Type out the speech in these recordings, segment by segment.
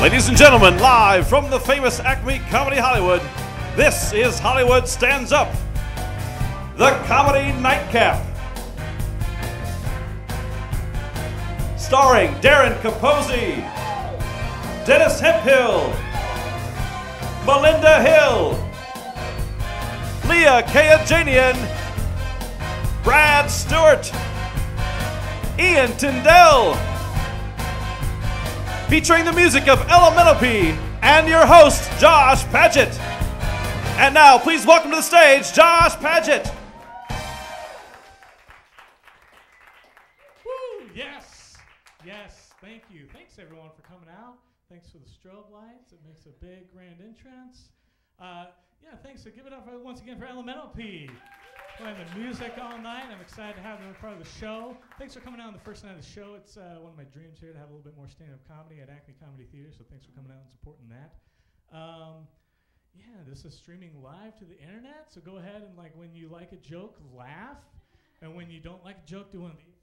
Ladies and gentlemen, live from the famous ACME Comedy Hollywood, this is Hollywood Stands Up, the comedy nightcap. Starring DARREN CAPOZZI, Dennis HEMPHILL, Melinda Hill, LEAH KAYAJANIan, Brad Stewart, Ian Tindell, featuring the music of P and your host, Josh Paget. And now, please welcome to the stage, Josh Paget. Woo, yes, yes, thank you. Thanks everyone for coming out. Thanks for the strobe lights. It makes a big grand entrance. Yeah, thanks. So give it up once again for P. Playing the music all night. I'm excited to have them a part of the show. Thanks for coming out on the first night of the show. It's one of my dreams here to have a little bit more stand-up comedy at ACME Comedy Theater, so thanks for coming out and supporting that. Yeah, this is streaming live to the internet, so go ahead and, like, when you like a joke, laugh, and when you don't like a joke, do one of these.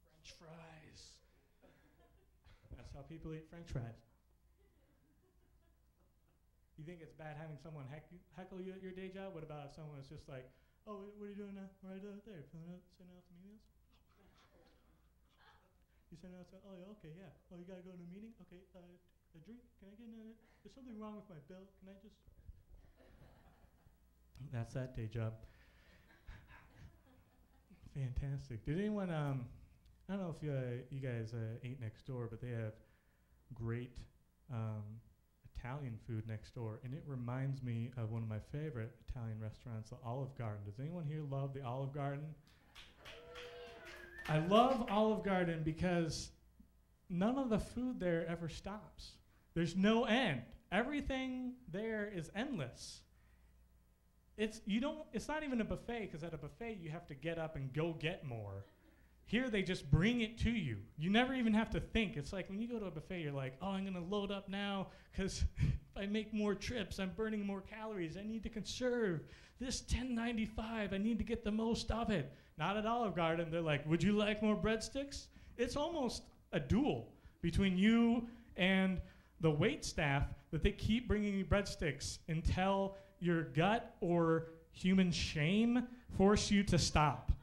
French fries. That's how people eat French fries. You think it's bad having someone heckle you at your day job? What about if someone was just like, oh, what are you doing now? Right there, sending out some emails? You send out some, oh, yeah, okay, yeah. Oh, you gotta go to a meeting? Okay, a drink? Can I get there's something wrong with my bill. Can I just? That's that day job. Fantastic. Did anyone, I don't know if you guys ate next door, but they have great, Italian food next door, and it reminds me of one of my favorite Italian restaurants, the Olive Garden. Does anyone here love the Olive Garden? I love Olive Garden because none of the food there ever stops. There's no end. Everything there is endless. It's not even a buffet, because at a buffet you have to get up and go get more. Here they just bring it to you. You never even have to think. It's like when you go to a buffet, you're like, oh, I'm going to load up now because if I make more trips, I'm burning more calories. I need to conserve. This $10.95, I need to get the most of it. Not at Olive Garden. They're like, would you like more breadsticks? It's almost a duel between you and the wait staff that they keep bringing you breadsticks until your gut or human shame force you to stop.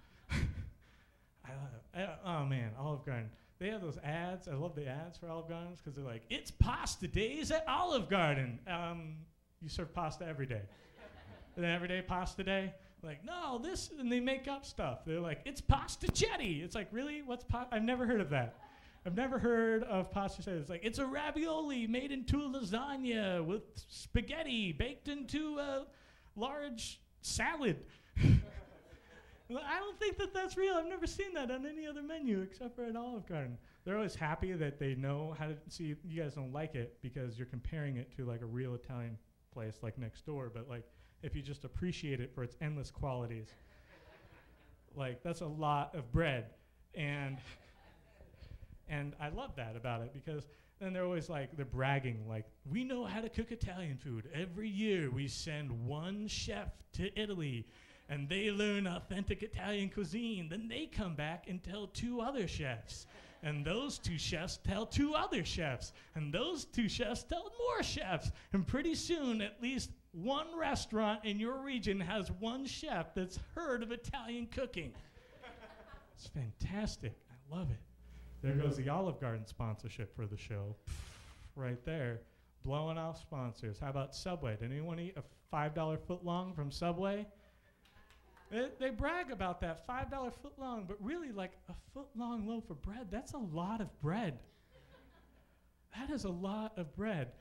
Oh man, Olive Garden. They have those ads. I love the ads for Olive Gardens because they're like, it's pasta days at Olive Garden. You serve pasta every day. And every day pasta day? Like, no, this, and they make up stuff. They're like, it's pasta jetty. It's like, really? What's pasta? I've never heard of that. I've never heard of pasta jetty. It's like, it's a ravioli made into a lasagna with spaghetti baked into a large salad. I don't think that's real. I've never seen that on any other menu except for at Olive Garden. They're always happy that they know how to see. You guys don't like it because you're comparing it to like a real Italian place like next door. But like, if you just appreciate it for its endless qualities, like that's a lot of bread, and I love that about it because then they're always like they're bragging like we know how to cook Italian food. Every year we send one chef to Italy. And they learn authentic Italian cuisine. Then they come back and tell 2 other chefs. And those 2 chefs tell 2 other chefs. And those 2 chefs tell more chefs. And pretty soon, at least one restaurant in your region has one chef that's heard of Italian cooking. It's fantastic. I love it. There goes the Olive Garden sponsorship for the show. Right there. Blowing off sponsors. How about Subway? Did anyone eat a $5 footlong from Subway? They brag about that $5 footlong, but really like a foot-long loaf of bread, that's a lot of bread. That is a lot of bread.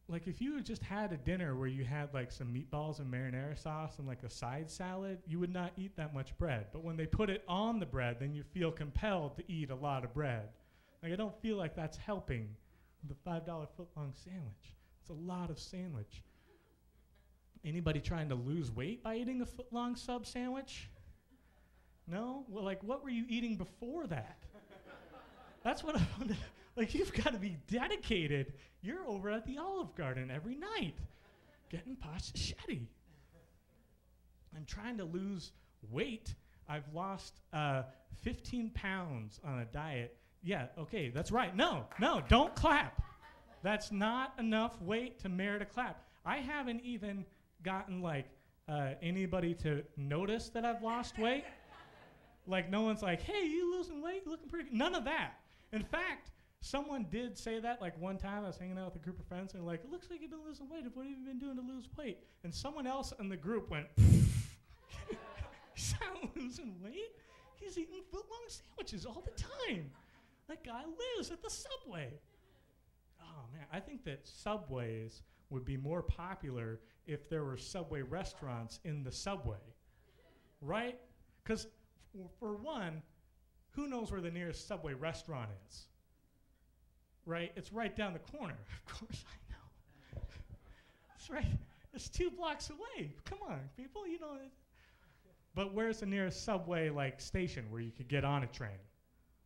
Like if you just had a dinner where you had like some meatballs and marinara sauce and like a side salad, you would not eat that much bread. But when they put it on the bread, then you feel compelled to eat a lot of bread. Like I don't feel like that's helping the $5 footlong sandwich. It's a lot of sandwich. Anybody trying to lose weight by eating a foot-long sub sandwich? No? Well, like, what were you eating before that? That's what I wanted. Like, you've got to be dedicated. You're over at the Olive Garden every night getting pasta shetty. I'm trying to lose weight. I've lost 15 pounds on a diet. Yeah, okay, that's right. No, don't clap. That's not enough weight to merit a clap. I haven't even gotten like anybody to notice that I've lost weight. Like no one's like, hey, you losing weight? Looking pretty good. None of that. In fact, someone did say that like one time I was hanging out with a group of friends and they're like, it looks like you've been losing weight. What have you been doing to lose weight? And someone else in the group went, he's not losing weight. He's eating foot-long sandwiches all the time. That guy lives at the Subway. Oh, man, I think that Subways would be more popular if there were Subway restaurants in the Subway, right? Because, for one, who knows where the nearest Subway restaurant is, right? It's right down the corner. Of course I know. It's right. It's 2 blocks away. Come on, people, you know. But where's the nearest Subway, like, station where you could get on a train?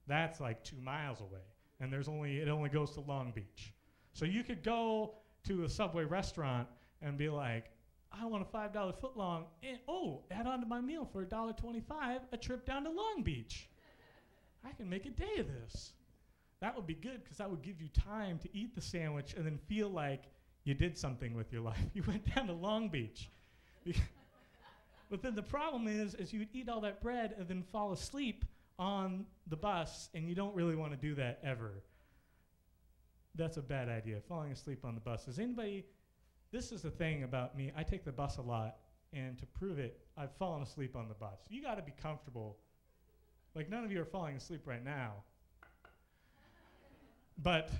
That's like 2 miles away, and it only goes to Long Beach. So you could go to a Subway restaurant and be like, I want a $5 footlong, and add on to my meal for $1.25, a trip down to Long Beach. I can make a day of this. That would be good because that would give you time to eat the sandwich and then feel like you did something with your life. You went down to Long Beach. But then the problem is you'd eat all that bread and then fall asleep on the bus, and you don't really want to do that ever. That's a bad idea, falling asleep on the bus. This is the thing about me, I take the bus a lot, and to prove it, I've fallen asleep on the bus. You gotta be comfortable. Like none of you are falling asleep right now. But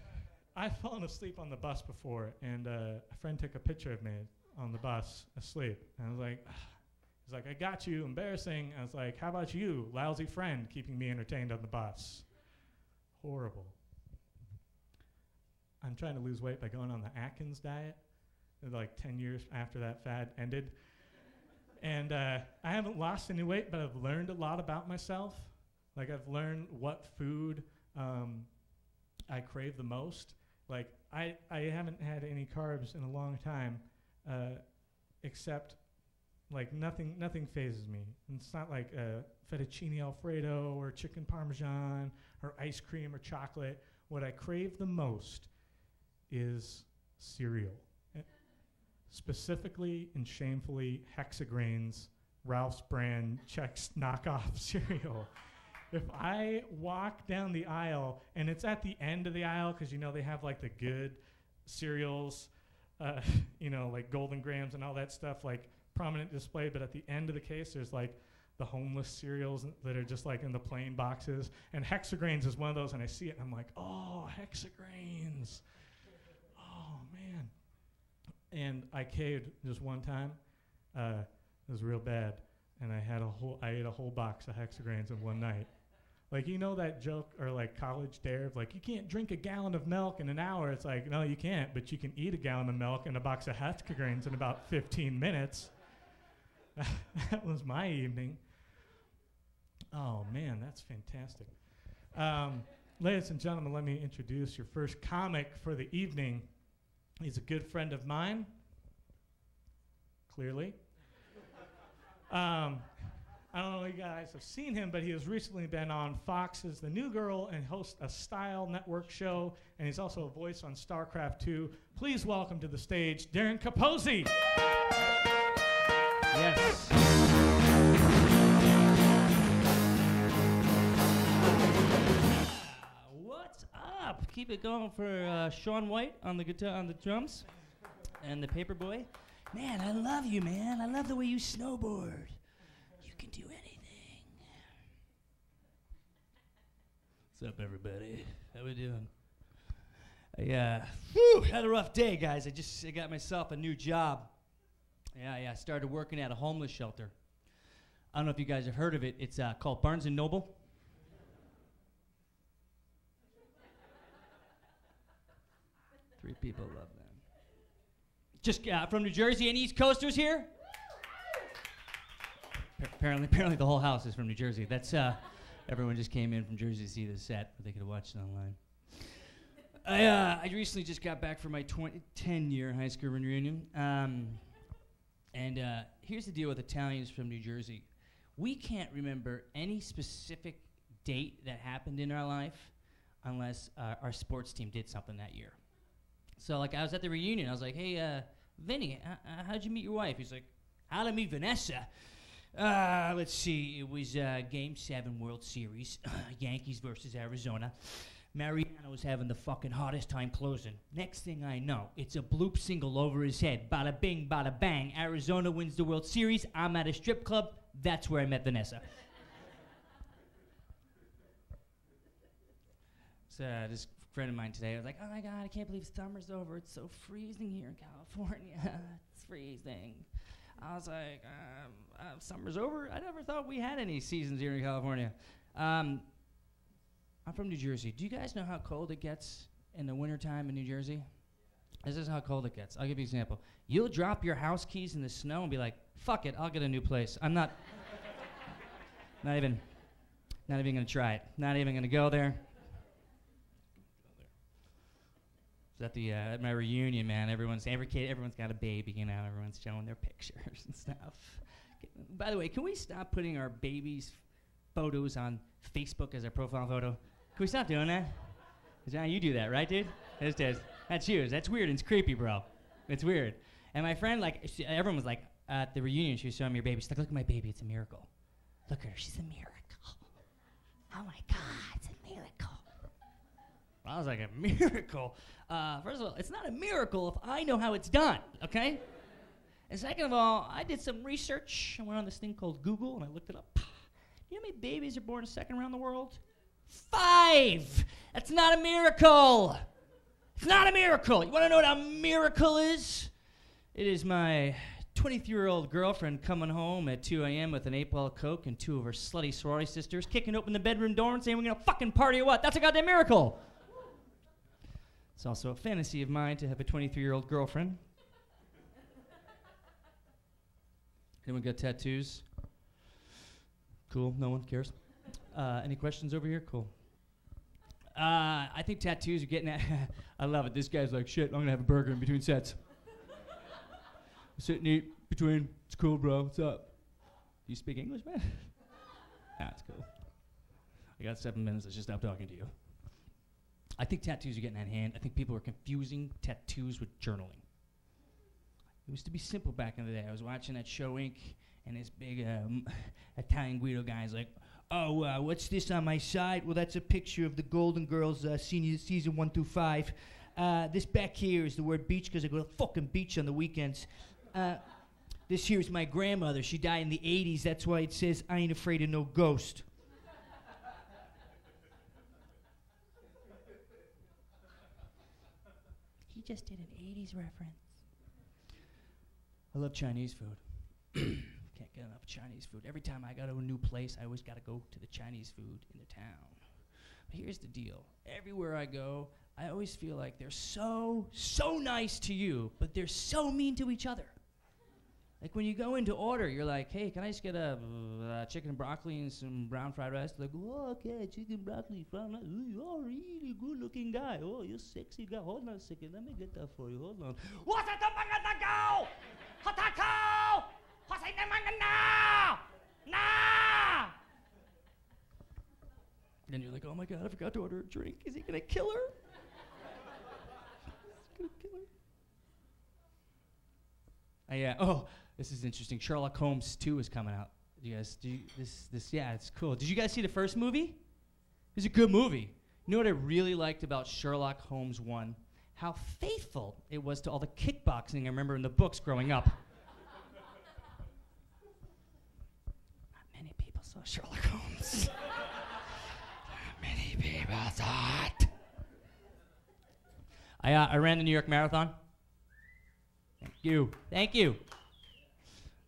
I've fallen asleep on the bus before, and a friend took a picture of me on the bus asleep, and I was like, he's like, I got you, embarrassing. I was like, how about you, lousy friend, keeping me entertained on the bus? Horrible. I'm trying to lose weight by going on the Atkins diet. Like 10 years after that fad ended. And I haven't lost any weight, but I've learned a lot about myself. Like I've learned what food I crave the most. Like I haven't had any carbs in a long time, except like nothing phases me. And it's not like fettuccine Alfredo or chicken parmesan or ice cream or chocolate. What I crave the most is cereal. Specifically and shamefully Hexagrains, Ralph's brand Chex knockoff cereal. If I walk down the aisle, and it's at the end of the aisle because you know they have like the good cereals, like Golden Grams and all that stuff, like prominent display, but at the end of the case there's like the homeless cereals that are just like in the plain boxes, and Hexagrains is one of those, and I see it and I'm like, oh, Hexagrains. Oh, man. And I caved just one time. It was real bad, and I ate a whole box of Hexagrains in one night. Like, you know that joke, or like college dare of like, you can't drink a gallon of milk in an hour. It's like, no, you can't, but you can eat a gallon of milk and a box of Hexagrains in about 15 minutes. That was my evening. Oh, man, that's fantastic. Ladies and gentlemen, let me introduce your first comic for the evening. He's a good friend of mine, clearly. I don't know if you guys have seen him, but he has recently been on Fox's The New Girl and hosts a Style Network show, and he's also a voice on StarCraft 2. Please welcome to the stage, DARREN KAPOZZI. Yes. What's up? Keep it going for Sean White on the guitar, on the drums, and the Paperboy. Man, I love you, man. I love the way you snowboard. You can do anything. What's up, everybody? How we doing? I had a rough day, guys. I got myself a new job. I started working at a homeless shelter. I don't know if you guys have heard of it. It's called Barnes & Noble. Three people love them. Just from New Jersey. Any East Coasters here? Apparently the whole house is from New Jersey. That's everyone just came in from Jersey to see the set, but they could have watched it online. I recently just got back from my 10-year high school reunion. And here's the deal with Italians from New Jersey. we can't remember any specific date that happened in our life unless our sports team did something that year. So, like, I was at the reunion. I was like, hey, Vinny, how'd you meet your wife? He's like, how'd I meet Vanessa? Let's see. It was Game 7 World Series, Yankees versus Arizona. Mariano was having the fucking hardest time closing. Next thing I know, it's a bloop single over his head. Bada bing, bada bang. Arizona wins the World Series. I'm at a strip club. That's where I met Vanessa. So this friend of mine today, I was like, oh my God, I can't believe summer's over. It's so freezing here in California. It's freezing. I was like, summer's over? I never thought we had any seasons here in California. I'm from New Jersey. Do you guys know how cold it gets in the wintertime in New Jersey? This is how cold it gets. I'll give you an example. You'll drop your house keys in the snow and be like, fuck it, I'll get a new place. I'm not even gonna try it. Not even gonna go there. At my reunion, man, everyone's got a baby, you know, everyone's showing their pictures and stuff. By the way, can we stop putting our babies' photos on Facebook as our profile photo? Can we stop doing that? John, you do that, right, dude? That's yours. That's weird and it's creepy, bro. It's weird. And my friend, like, everyone was like, at the reunion, she was showing me her baby. She's like, look at my baby, it's a miracle. Look at her, she's a miracle. Oh my God, it's a miracle. I was like, a miracle? First of all, it's not a miracle if I know how it's done, okay? And second of all, I did some research. I went on this thing called Google and I looked it up. You know how many babies are born a second around the world? 5! That's not a miracle! It's not a miracle! You wanna know what a miracle is? It is my 23-year-old girlfriend coming home at 2 a.m. with an 8-ball Coke and 2 of her slutty sorority sisters kicking open the bedroom door and saying, we're gonna fucking party or what? That's a goddamn miracle! It's also a fantasy of mine to have a 23-year-old girlfriend. Anyone got tattoos? Cool, no one cares. Any questions over here? Cool. I think tattoos are getting at I love it. This guy's like, shit, I'm gonna have a burger in between sets. Sit and eat between. It's cool, bro. What's up? Do you speak English, man? It's cool. I got 7 minutes. I should stop talking to you. I think tattoos are getting out of hand. I think people are confusing tattoos with journaling. It used to be simple back in the day. I was watching that show, Inc., and this big Italian Guido guy's like, oh, what's this on my side? Well, that's a picture of the Golden Girls senior season 1 through 5. This back here is the word beach because I go to the fucking beach on the weekends. This here is my grandmother. She died in the 80s. That's why it says, I ain't afraid of no ghost. He just did an 80s reference. I love Chinese food. Can't get enough Chinese food. Every time I go to a new place, I always got to go to the Chinese food in the town. But here's the deal. Everywhere I go, I always feel like they're so nice to you, but they're so mean to each other. Like when you go in to order, you're like, hey, can I just get a chicken and broccoli and some brown fried rice? They're like, oh, okay, chicken, broccoli, brown rice. Ooh, you're a really good looking guy. Oh, you're sexy guy. Hold on a second. Let me get that for you. Hold on. What's that? Go! Hatako! What's that? Nah! Then you're like, oh my God, I forgot to order a drink. Is he gonna kill her? He's gonna kill her. Oh, this is interesting. Sherlock Holmes 2 is coming out. Yeah, it's cool. Did you guys see the first movie? It's a good movie. You know what I really liked about Sherlock Holmes 1? How faithful it was to all the kickboxing I remember in the books growing up. Not many people saw Sherlock Holmes. Not many people saw it. I ran the New York Marathon. Thank you.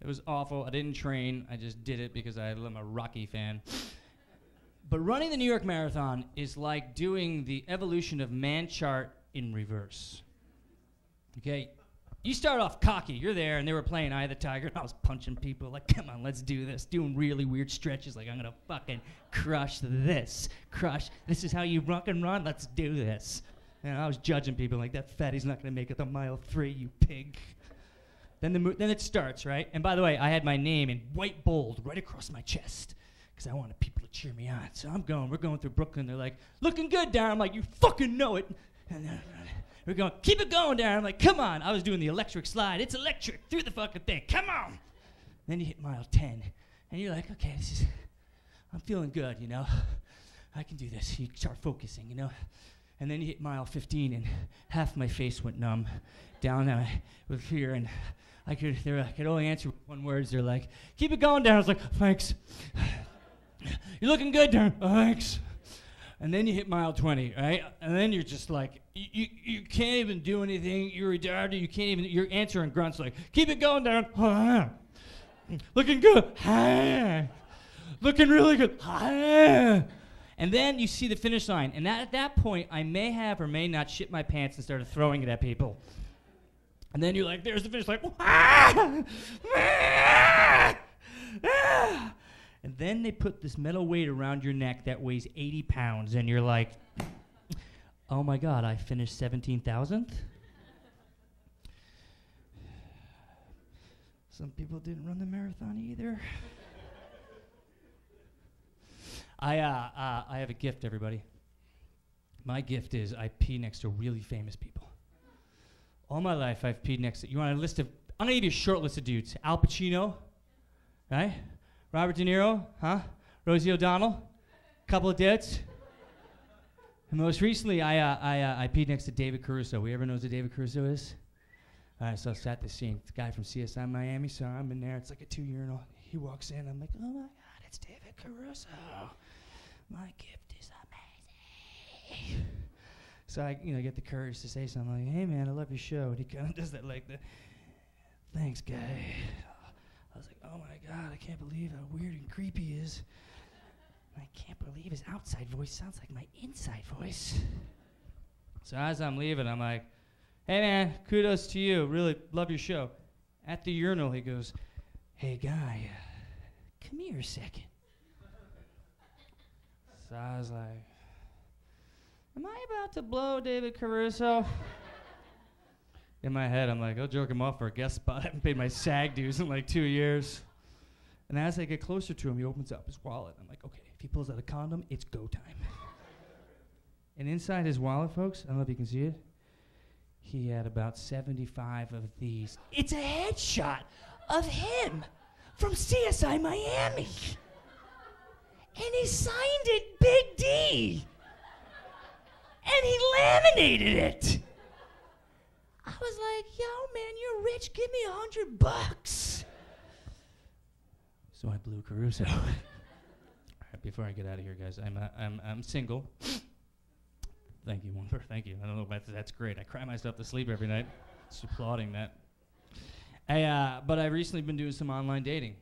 It was awful. I didn't train. I just did it because I'm a Rocky fan. But running the New York Marathon is like doing the evolution of man chart in reverse. Okay? You start off cocky. You're there, and they were playing Eye of the Tiger, and I was punching people like, come on, let's do this. Doing really weird stretches like, I'm going to fucking crush this. This is how you rock and run? Let's do this. And I was judging people like, that fatty's not going to make it to mile 3, you pig. Then it starts, right? And by the way, I had my name in white bold right across my chest because I wanted people to cheer me on. So we're going through Brooklyn. They're like, looking good, Darren. I'm like, you fucking know it. And we're going, keep it going, Darren. I'm like, come on. I was doing the electric slide. It's electric through the fucking thing. Come on. Then you hit mile 10. And you're like, okay, I'm feeling good, you know. I can do this. You start focusing, you know. And then you hit mile 15, and half my face went numb down with fear, and I could only answer with one word. They're like, keep it going, Darren. I was like, thanks. You're looking good, Darren. Thanks. And then you hit mile 20, right? And then you're just like, you can't even do anything. You're retarded. You can't even, you're answering grunts like, keep it going, Darren. Looking good. Looking really good. And then you see the finish line. And at that point, I may have or may not shit my pants and started throwing it at people. And then you're like, there's the finish line. And then they put this metal weight around your neck that weighs 80 pounds. And you're like, oh my God, I finished 17,000th? Some people didn't run the marathon either. I have a gift, everybody. My gift is I pee next to really famous people. All my life, I've peed next to, you want a list of, I'm gonna give you a short list of dudes. Al Pacino, right? Robert De Niro, huh? Rosie O'Donnell, couple of dudes. And most recently, I peed next to David Caruso. We ever knows who David Caruso is? All right, so I sat the scene. The guy from CSI Miami, so I'm in there. It's like a 2 urinal. He walks in. I'm like, oh my God, it's David Caruso. My gift is amazing. So I, get the courage to say something like, hey man, I love your show. And he kind of does that like, thanks guy. I was like, oh my God, I can't believe how weird and creepy he is. I can't believe his outside voice sounds like my inside voice. So as I'm leaving, I'm like, hey man, kudos to you. Really love your show. At the urinal, he goes, hey guy, come here a second. So I was like, am I about to blow David Caruso? In my head, I'm like, I'll jerk him off for a guest spot. I haven't paid my SAG dues in like 2 years. And as I get closer to him, he opens up his wallet. I'm like, okay, if he pulls out a condom, it's go time. And inside his wallet, folks, I don't know if you can see it, he had about 75 of these. It's a headshot of him from CSI Miami. And he signed it Big D. And he laminated it. I was like, yo, man, you're rich. Give me $100. So I blew Caruso. All right, before I get out of here, guys, I'm single. Thank you, Wonder. Thank you. I don't know if that's great. I cry myself to sleep every night. Just applauding that. But I've recently been doing some online dating.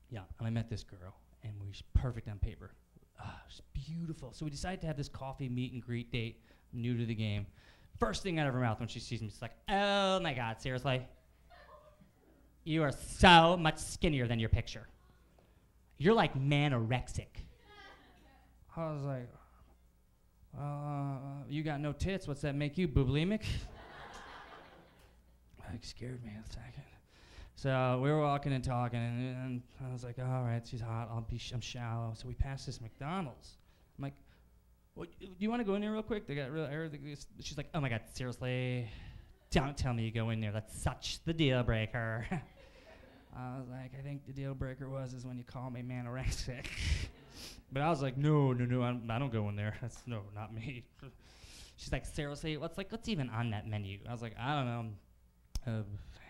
Yeah, and I met this girl, and she's perfect on paper. She's beautiful. So we decided to have this coffee meet and greet date. I'm new to the game. First thing out of her mouth when she sees me, she's like, oh my God, seriously? You are so much skinnier than your picture. You're like manorexic. I was like, you got no tits. What's that make you, bublemic? Like scared me a second. So we were walking and talking, and I was like, all right, she's hot. I'm shallow. So we passed this McDonald's. I'm like, well, do you want to go in there real quick? They got real. She's like, oh my God, seriously? Don't tell me you go in there. That's such the deal breaker. I was like, I think the deal breaker is when you call me manorexic. But I was like, no, I don't go in there. That's no, not me. She's like, seriously, what's even on that menu? I was like, I don't know.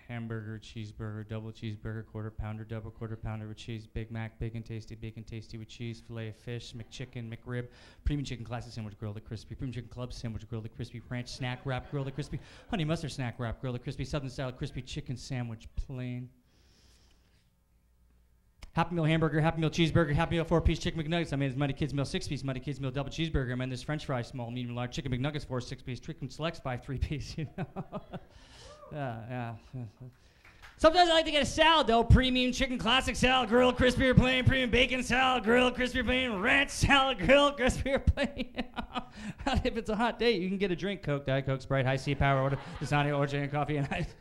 Hamburger, cheeseburger, double cheeseburger, quarter pounder, double quarter pounder with cheese, Big Mac, bacon tasty with cheese, filet of fish, McChicken, McRib, premium chicken classic sandwich, grilled at crispy, premium chicken club sandwich, grilled at crispy, ranch snack wrap, grilled at crispy, honey mustard snack wrap, grilled at crispy, southern style crispy chicken sandwich, plain. Happy Meal hamburger, Happy Meal cheeseburger, Happy Meal 4-piece chicken McNuggets. I made this Mighty Kids Meal 6-piece, Mighty Kids Meal double cheeseburger. I made this French fries, small, medium, large chicken McNuggets 4 6-piece, chicken selects 5 3-piece. You know. Yeah. Sometimes I like to get a salad though. Premium chicken classic salad, grilled crispy or plain. Premium bacon salad, grilled crispy or plain. Ranch salad, grilled crispy or plain. If it's a hot day, you can get a drink: Coke, Diet Coke, Sprite, High C Power, order Dasani, or and coffee and ice.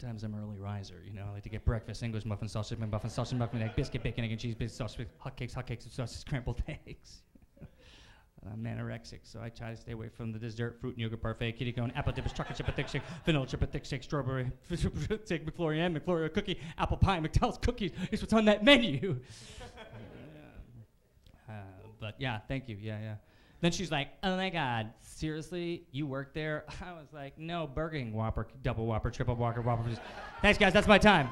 sometimes I'm an early riser, you know. I like to get breakfast, English muffin, sausage, muffin, egg, biscuit, bacon, egg and cheese, biscuit, sausage, hotcakes, and sausage, scrambled eggs. I'm anorexic, so I try to stay away from the dessert, fruit and yogurt parfait, kitty cone, apple dippers, chocolate chip, a thick shake, vanilla chip, a thick shake, strawberry, thick McFlurry, McFlurry cookie, apple pie, McDonald's cookies. It's what's on that menu. But yeah, thank you. Yeah. Then she's like, oh my God, seriously? You work there? I was like, no, Burger King, Whopper, double Whopper, triple Whopper. Thanks, guys. That's my time.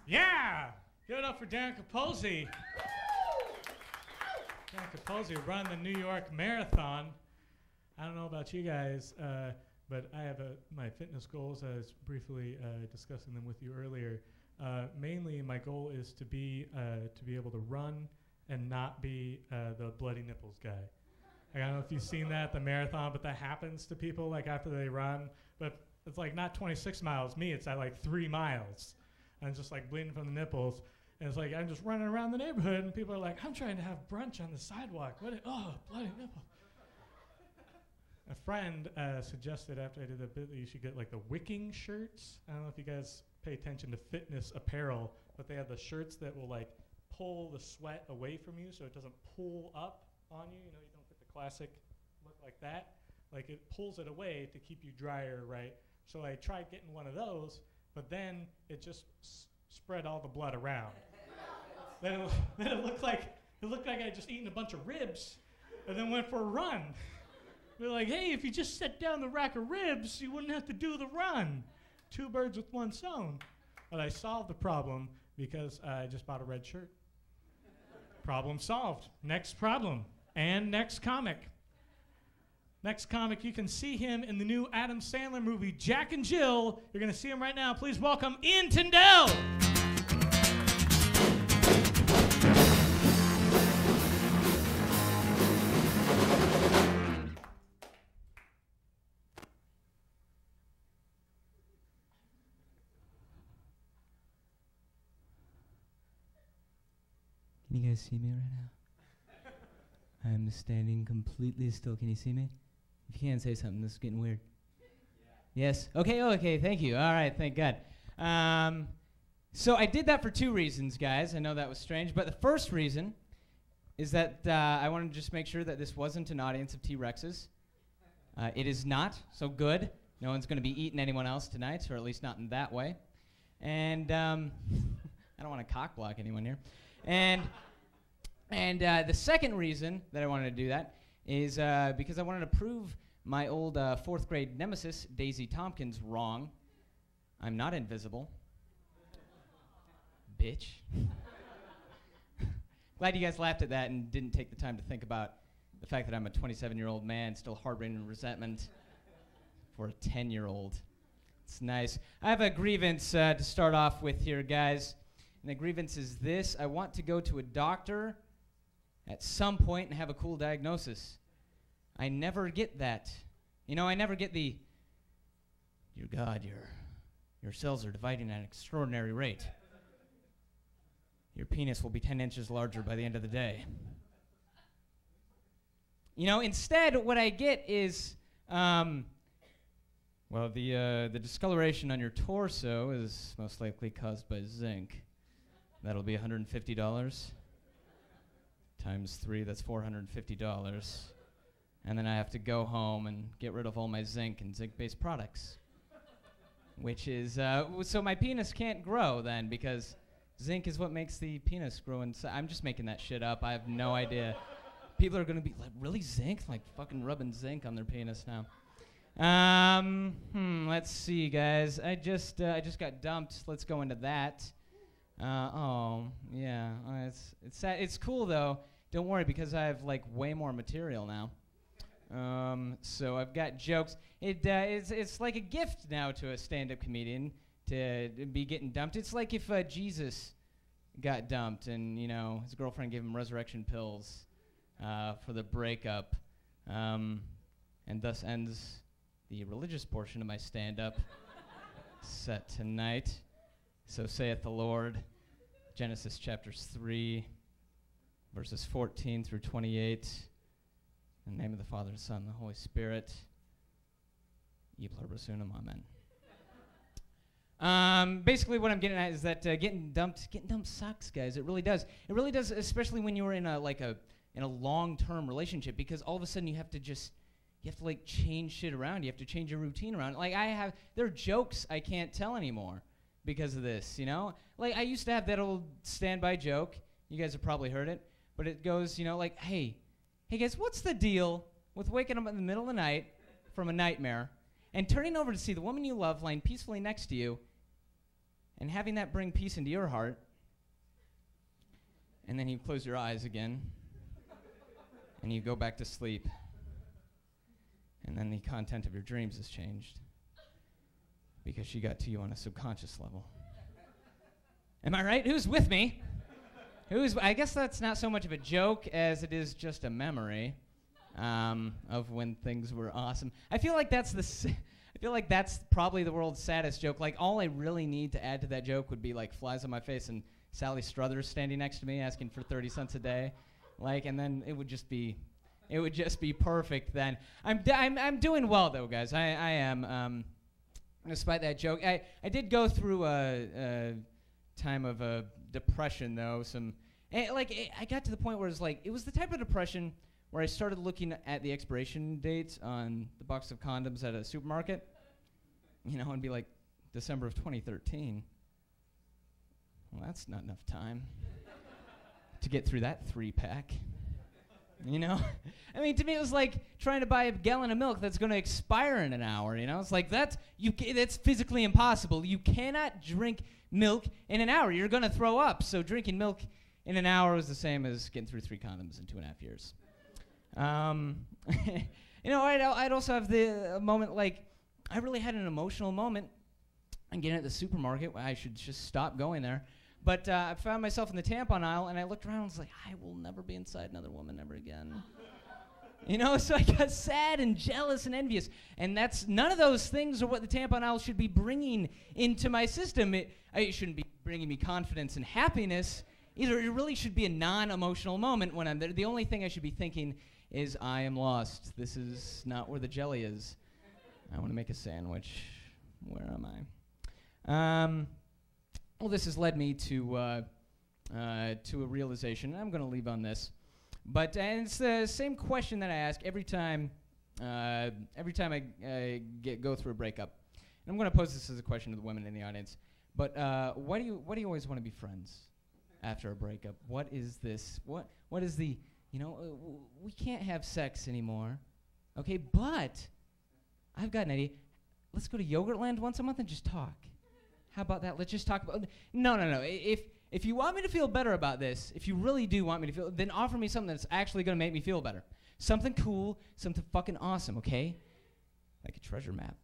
Yeah! Give it up for Darren CAPOZZI. Darren CAPOZZI run the New York Marathon. I don't know about you guys, but I have my fitness goals. I was briefly discussing them with you earlier. Mainly, my goal is to be able to run and not be the bloody nipples guy. I don't know if you've seen that at the marathon, but that happens to people like after they run. But it's like not 26 miles. Me, it's at like 3 miles. I'm just like bleeding from the nipples. And it's like I'm just running around the neighborhood, and people are like, I'm trying to have brunch on the sidewalk. Oh, bloody nipple. A friend suggested after I did the bit that you should get like the wicking shirts. I don't know if you guys pay attention to fitness apparel, but they have the shirts that will like pull the sweat away from you so it doesn't pull up on you. You know, you don't get the classic look like that. Like it pulls it away to keep you drier, right? So I tried getting one of those, but then it just spread all the blood around. then it looked like I just eaten a bunch of ribs and then went for a run. They're like, hey, if you just set down the rack of ribs, you wouldn't have to do the run. 2 birds with 1 stone. But I solved the problem because I just bought a red shirt. Problem solved. Next problem. And next comic. Next comic, you can see him in the new Adam Sandler movie, Jack and Jill. You're going to see him right now. Please welcome Ian Tindell. Can you guys see me right now? I'm standing completely still. Can you see me? If you can't, say something. This is getting weird. Yes? Okay, okay, thank you. All right, thank God. So I did that for 2 reasons, guys. I know that was strange, but the first reason is that I wanted to just make sure that this wasn't an audience of T-Rexes. It is not, so good. No one's going to be eating anyone else tonight, or at least not in that way. And I don't want to cock-block anyone here. And the second reason that I wanted to do that is because I wanted to prove my old 4th grade nemesis, Daisy Tompkins, wrong. I'm not invisible. Bitch. Glad you guys laughed at that and didn't take the time to think about the fact that I'm a 27-year-old man still harboring resentment for a 10-year-old. It's nice. I have a grievance to start off with here, guys. And the grievance is this. I want to go to a doctor at some point and have a cool diagnosis. I never get that. You know, I never get the, dear God, your cells are dividing at an extraordinary rate. Your penis will be 10 inches larger by the end of the day. You know, instead, what I get is, well, the discoloration on your torso is most likely caused by zinc. That'll be $150. Times 3, that's $450. And then I have to go home and get rid of all my zinc and zinc-based products. Which is, so my penis can't grow then because zinc is what makes the penis grow inside. I'm just making that shit up. I have no idea. People are going to be like, really, zinc? Like fucking rubbing zinc on their penis now. Let's see, guys. I just got dumped. Let's go into that. Oh, yeah. It's sad. It's cool, though. Don't worry, because I have, like, way more material now. So I've got jokes. It's like a gift now to a stand-up comedian to be getting dumped. It's like if Jesus got dumped and, you know, his girlfriend gave him resurrection pills for the breakup. And thus ends the religious portion of my stand-up set tonight. So saith the Lord, Genesis chapters 3, verses 14 through 28. In the name of the Father, the Son, and the Holy Spirit. Ye pluribus unum, amen. Basically what I'm getting at is that getting dumped sucks, guys. It really does. It really does, especially when you're in a long-term relationship, because all of a sudden you have to like change shit around. You have to change your routine around. Like there are jokes I can't tell anymore because of this, you know? Like I used to have that old standby joke. You guys have probably heard it, but it goes, you know, like, hey guys, what's the deal with waking up in the middle of the night from a nightmare and turning over to see the woman you love lying peacefully next to you and having that bring peace into your heart, and then you close your eyes again and you go back to sleep, and then the content of your dreams has changed because she got to you on a subconscious level. Am I right? Who's with me? I guess that's not so much of a joke as it is just a memory of when things were awesome. I feel like that's probably the world's saddest joke. Like all I really need to add to that joke would be like flies on my face and Sally Struthers standing next to me asking for 30 cents a day, like, and then it would just be perfect. Then I'm doing well though, guys. I am. Despite that joke, I did go through a time of depression though. I got to the point where it was the type of depression where I started looking at the expiration dates on the box of condoms at a supermarket, you know, and be like, December of 2013. Well, that's not enough time to get through that 3-pack, you know? I mean, to me, it was like trying to buy a gallon of milk that's going to expire in an hour, you know? It's like, that's physically impossible. You cannot drink milk in an hour. You're going to throw up. So drinking milk in an hour was the same as getting through 3 condoms in 2.5 years. You know, I'd also have the moment, like, I really had an emotional moment again at the supermarket. I should just stop going there. But I found myself in the tampon aisle, and I looked around and was like, I will never be inside another woman ever again. You know, so I got sad and jealous and envious. And none of those things are what the tampon aisle should be bringing into my system. It shouldn't be bringing me confidence and happiness. Either it really should be a non-emotional moment when I'm there. The only thing I should be thinking is, I am lost. This is not where the jelly is. I want to make a sandwich. Where am I? Well, this has led me to a realization, and I'm going to leave on this. But it's the same question that I ask every time I go through a breakup. And I'm going to pose this as a question to the women in the audience. But why do you always want to be friends after a breakup? What is this? What is the, you know, we can't have sex anymore. Okay, but I've got an idea. Let's go to Yogurtland once a month and just talk. How about that? Let's just talk about... No. If you want me to feel better about this, if you really do want me to feel... then offer me something that's actually going to make me feel better. Something cool, something fucking awesome, okay? Like a treasure map.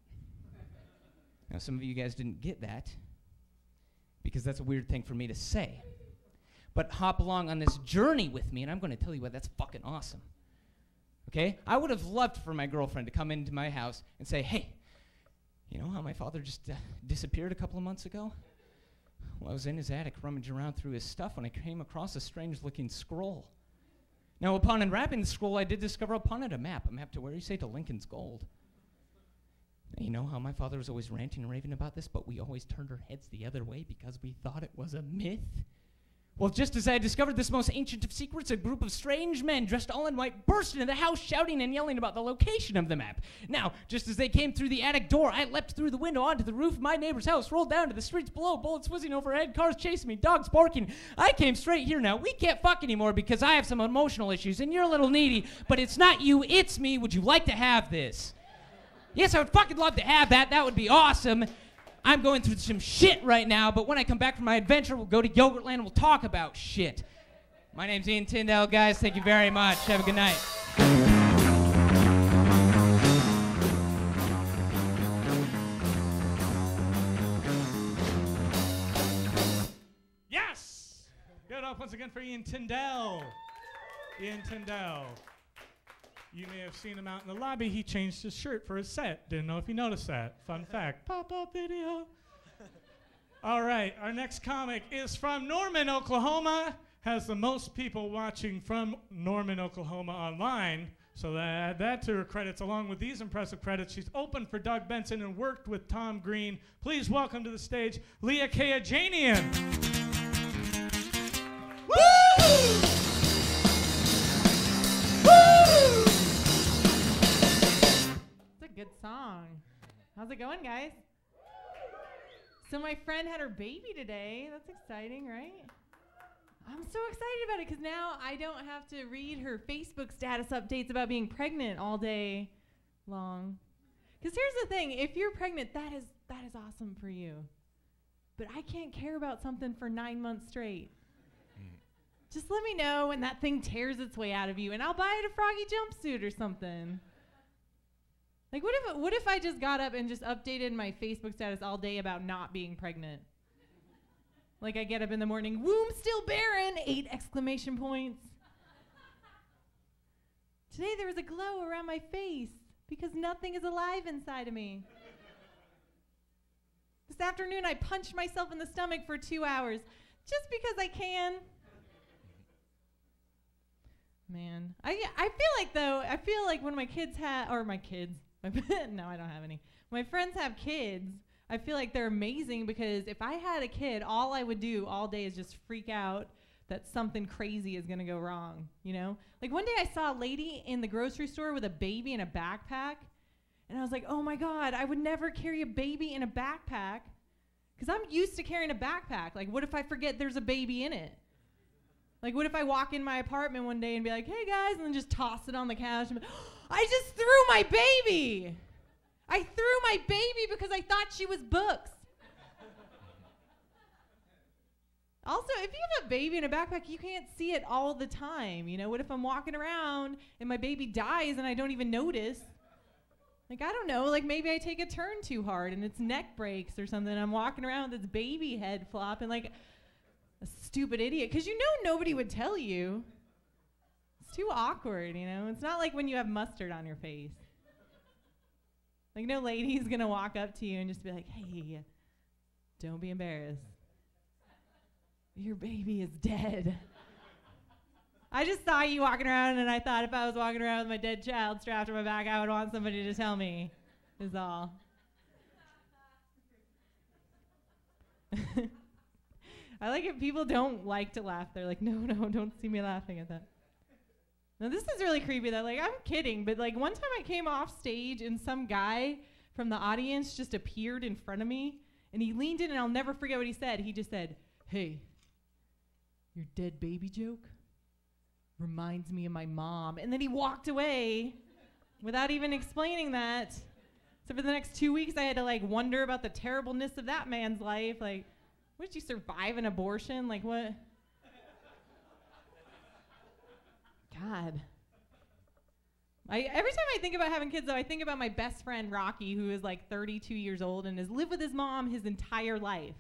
Now, some of you guys didn't get that because that's a weird thing for me to say. But hop along on this journey with me, and I'm going to tell you why that's fucking awesome. Okay? I would have loved for my girlfriend to come into my house and say, hey, you know how my father just disappeared a couple of months ago? Well, I was in his attic rummaging around through his stuff when I came across a strange-looking scroll. Now, upon unwrapping the scroll, I did discover upon it a map to where you say to Lincoln's Gold. Now, you know how my father was always ranting and raving about this, but we always turned our heads the other way because we thought it was a myth? Well, just as I discovered this most ancient of secrets, a group of strange men dressed all in white burst into the house shouting and yelling about the location of the map. Now, just as they came through the attic door, I leapt through the window onto the roof of my neighbor's house, rolled down to the streets below, bullets whizzing overhead, cars chasing me, dogs barking. I came straight here now. We can't fuck anymore because I have some emotional issues and you're a little needy, but it's not you, it's me. Would you like to have this? Yes, I would fucking love to have that. That would be awesome. I'm going through some shit right now, but when I come back from my adventure, we'll go to Yogurtland and we'll talk about shit. My name's Ian Tindell, guys. Thank you very much. Have a good night. Yes! Give it up once again for Ian Tindell. Ian Tindell. You may have seen him out in the lobby. He changed his shirt for his set. Didn't know if you noticed that. Fun fact. Pop-up video. All right. Our next comic is from Norman, Oklahoma. has the most people watching from Norman, Oklahoma online. So add that to her credits. Along with these impressive credits, she's opened for Doug Benson and worked with Tom Green. Please welcome to the stage, LEAH KAYAJANIan. Woo! Woo! It's a good song. How's it going, guys? So my friend had her baby today. That's exciting, right? I'm so excited about it because now I don't have to read her Facebook status updates about being pregnant all day long. Because here's the thing, if you're pregnant, that is awesome for you. But I can't care about something for 9 months straight. Just let me know when that thing tears its way out of you, and I'll buy it a froggy jumpsuit or something. Like, what if I just got up and just updated my Facebook status all day about not being pregnant? Like, I get up in the morning, womb still barren, 8 exclamation points. Today there was a glow around my face because nothing is alive inside of me. This afternoon I punched myself in the stomach for 2 hours just because I can. Man, I feel like when my kids have, or my kids, no, I don't have any. My friends have kids. I feel like they're amazing because if I had a kid, all I would do all day is just freak out that something crazy is gonna go wrong, you know? Like one day I saw a lady in the grocery store with a baby in a backpack, and I was like, oh my God, I would never carry a baby in a backpack because I'm used to carrying a backpack. Like what if I forget there's a baby in it? Like what if I walk in my apartment one day and be like, hey guys, and then just toss it on the couch and be, I just threw my baby. I threw my baby because I thought she was books. Also, if you have a baby in a backpack, you can't see it all the time. You know, what if I'm walking around and my baby dies and I don't even notice? Like, I don't know, like maybe I take a turn too hard and its neck breaks or something. I'm walking around with its baby head flopping like a stupid idiot. Because you know nobody would tell you. It's too awkward, you know? It's not like when you have mustard on your face. Like no lady's gonna walk up to you and just be like, hey, don't be embarrassed. Your baby is dead. I just saw you walking around and I thought if I was walking around with my dead child strapped to my back, I would want somebody to tell me, is all. I like it, people don't like to laugh. They're like, no, don't see me laughing at that. Now this is really creepy though, like I'm kidding, but like one time I came off stage and some guy from the audience just appeared in front of me and he leaned in and I'll never forget what he said. He just said, hey, your dead baby joke reminds me of my mom. And then he walked away without even explaining that. So for the next 2 weeks I had to like wonder about the terribleness of that man's life. Like, what, did you survive an abortion? Like what? God. Every time I think about having kids, though, I think about my best friend, Rocky, who is like 32 years old and has lived with his mom his entire life.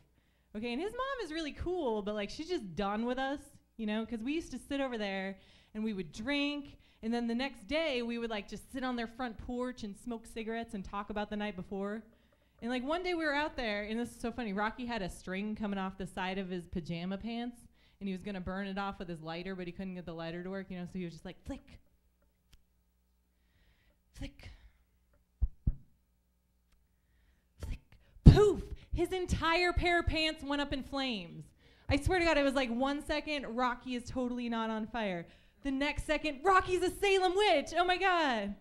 Okay, and his mom is really cool, but like she's just done with us, you know, because we used to sit over there and we would drink, and then the next day we would like just sit on their front porch and smoke cigarettes and talk about the night before. And like one day we were out there, and this is so funny, Rocky had a string coming off the side of his pajama pants, and he was going to burn it off with his lighter, but he couldn't get the lighter to work, you know, so he was just like, flick, flick, flick, poof. His entire pair of pants went up in flames. I swear to God, it was like 1 second, Rocky is totally not on fire. The next second, Rocky's a Salem witch. Oh my God.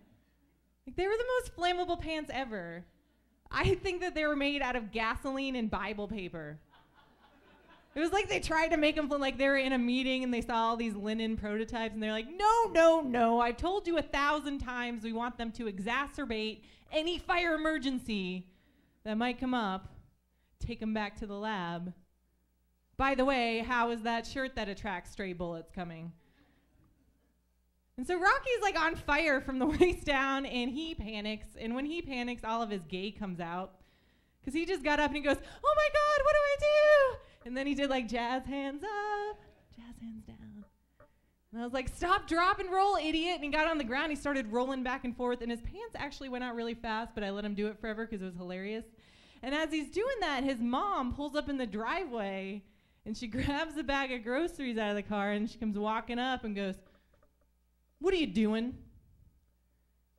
Like they were the most flammable pants ever. I think that they were made out of gasoline and Bible paper. It was like they tried to make them like they were in a meeting and they saw all these linen prototypes and they're like, no, I've told you 1,000 times we want them to exacerbate any fire emergency that might come up. Take them back to the lab. By the way, how is that shirt that attracts stray bullets coming? And so Rocky's like on fire from the waist down and he panics. And when he panics, all of his gay comes out. Because he just got up and he goes, oh my God, what do I do? And then he did like jazz hands up, jazz hands down. And I was like, stop, drop, and roll, idiot. And he got on the ground. He started rolling back and forth. And his pants actually went out really fast, but I let him do it forever because it was hilarious. And as he's doing that, his mom pulls up in the driveway And she grabs a bag of groceries out of the car, and she comes walking up and goes, "What are you doing?"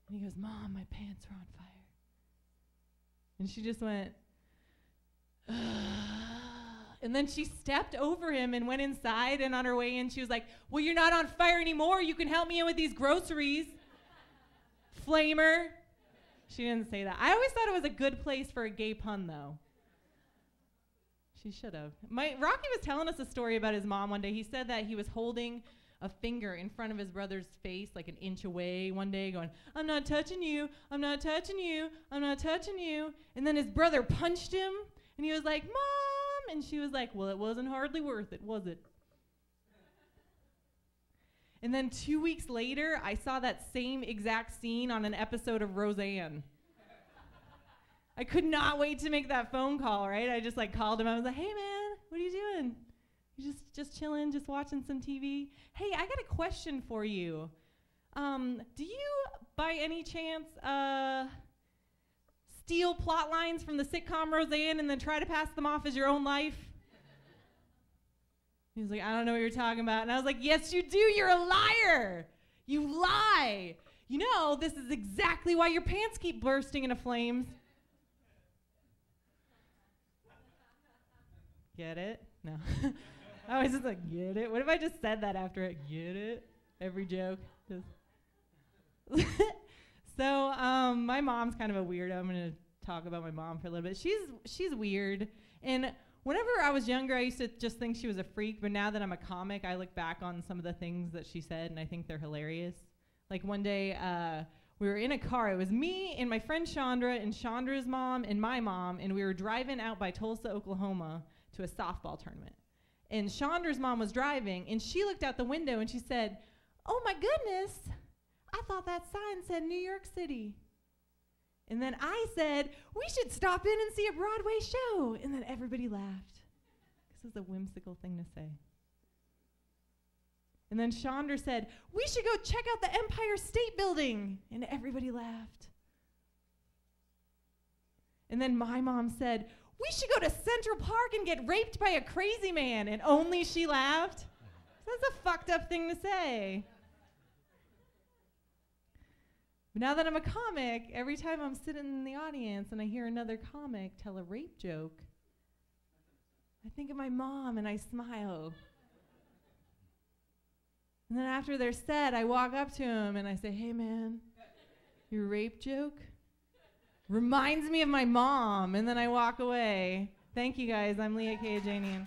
And he goes, "Mom, my pants are on fire." And she just went, "Ugh." And then she stepped over him and went inside, and on her way in, she was like, "Well, you're not on fire anymore. You can help me in with these groceries. Flamer." She didn't say that. I always thought it was a good place for a gay pun, though. She should have. Rocky was telling us a story about his mom one day. He said that he was holding a finger in front of his brother's face, like an inch away one day, going, "I'm not touching you, I'm not touching you, I'm not touching you." And then his brother punched him, and he was like, "Mom!" And she was like, "Well, it wasn't hardly worth it, was it?" And then 2 weeks later, I saw that same exact scene on an episode of Roseanne. I could not wait to make that phone call, right? I just like called him. I was like, "Hey, man, what are you doing? You just chilling, just watching some TV? Hey, I got a question for you. Do you, by any chance, steal plot lines from the sitcom Roseanne and then try to pass them off as your own life?" He was like, "I don't know what you're talking about." And I was like, "Yes, you do. You're a liar. You lie. You know, this is exactly why your pants keep bursting into flames." Get it? No. I was just like, "Get it?" What if I just said that after it? Get it? Every joke. Just So, my mom's kind of a weirdo. I'm going to talk about my mom for a little bit. She's weird. And whenever I was younger, I used to just think she was a freak. But now that I'm a comic, I look back on some of the things that she said, and I think they're hilarious. Like one day, we were in a car. It was me and my friend Chandra and Chandra's mom and my mom, and we were driving out by Tulsa, Oklahoma to a softball tournament. And Chandra's mom was driving, and she looked out the window, and she said, "Oh, my goodness, I thought that sign said New York City." And then I said, "We should stop in and see a Broadway show." And then everybody laughed. This is a whimsical thing to say. And then Chandra said, "We should go check out the Empire State Building." And everybody laughed. And then my mom said, "We should go to Central Park and get raped by a crazy man." And only she laughed. That's a fucked up thing to say. But now that I'm a comic, every time I'm sitting in the audience and I hear another comic tell a rape joke, I think of my mom and I smile. And then after they're said, I walk up to him and I say, "Hey, man, your rape joke reminds me of my mom." And then I walk away. Thank you, guys. I'm LEAH, KAYAJANIan.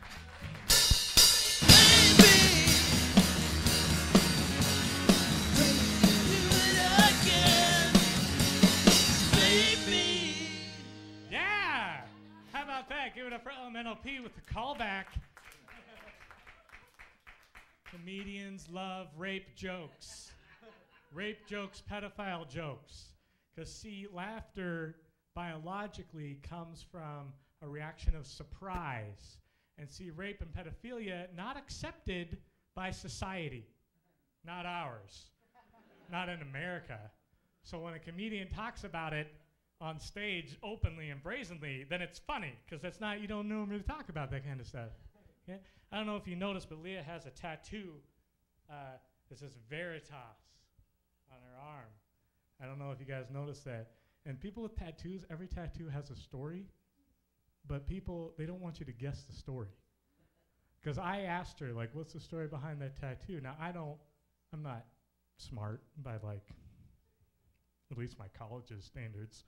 Yeah! How about that? Give it up for Elemental P with the callback. Comedians love rape jokes. Rape jokes, pedophile jokes. Because, see, laughter biologically comes from a reaction of surprise. And see, rape and pedophilia not accepted by society. Not ours. Not in America. So when a comedian talks about it on stage openly and brazenly, then it's funny. Because that's not, you don't normally talk about that kind of stuff. Yeah? I don't know if you noticed, but LEAH has a tattoo that says Veritas on her arm. I don't know if you guys noticed that. And people with tattoos, every tattoo has a story, but people, they don't want you to guess the story. Because I asked her, like, what's the story behind that tattoo? Now, I'm not smart by, like, at least my college's standards.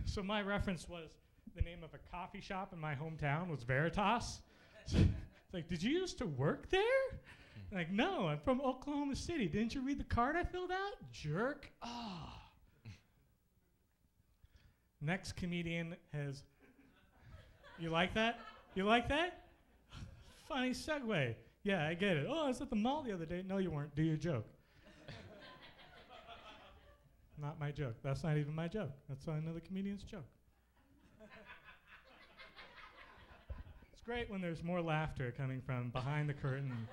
So my reference was the name of a coffee shop in my hometown was Veritas. So it's like, "Did you used to work there?" Like, "No, I'm from Oklahoma City. Didn't you read the card I filled out? Jerk." Oh. Next comedian has, you like that? You like that? Funny segue. Yeah, I get it. "Oh, I was at the mall the other day." No, you weren't. Do your joke. Not my joke. That's not even my joke. That's another comedian's joke. It's great when there's more laughter coming from behind the curtain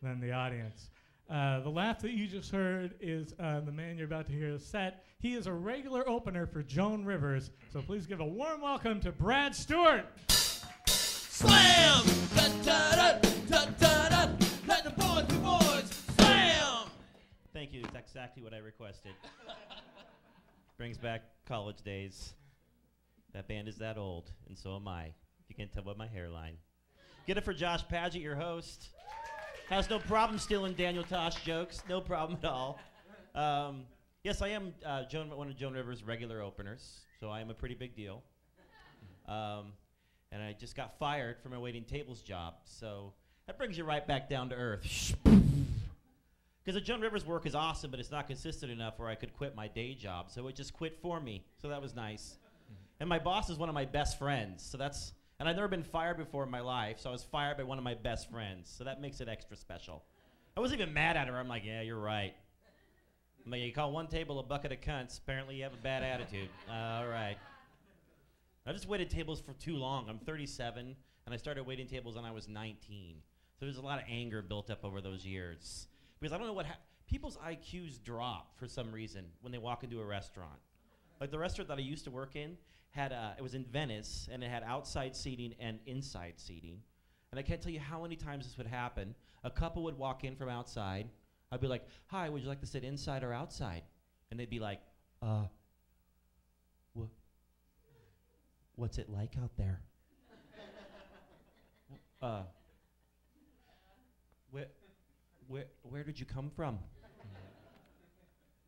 than the audience. The laugh that you just heard is the man you're about to hear is set. He is a regular opener for Joan Rivers, so please give a warm welcome to Brad Stewart. Slam! Da-da-da-da-da-da. Let the boys be boys. Slam! Thank you. That's exactly what I requested. Brings back college days. That band is that old, and so am I. You can tell by my hairline. Get it for Josh Paget, your host. Has no problem stealing Daniel Tosh jokes. No problem at all. Yes, I am one of Joan Rivers' regular openers, so I am a pretty big deal. And I just got fired from my waiting tables job, so that brings you right back down to earth. Because the Joan Rivers work is awesome, but it's not consistent enough where I could quit my day job, so it just quit for me, so that was nice. And my boss is one of my best friends, so that's, and I've never been fired before in my life, so I was fired by one of my best friends, so that makes it extra special. I wasn't even mad at her. I'm like, yeah, you're right. I'm like, you call one table a bucket of cunts, apparently you have a bad attitude. All right. I just waited tables for too long. I'm 37, and I started waiting tables when I was 19. So there's a lot of anger built up over those years. Because I don't know what people's IQs drop for some reason when they walk into a restaurant. Like the restaurant that I used to work in had, it was in Venice, and it had outside seating and inside seating. And I can't tell you how many times this would happen. A couple would walk in from outside. I'd be like, hi, would you like to sit inside or outside? And they'd be like, what's it like out there? Where did you come from?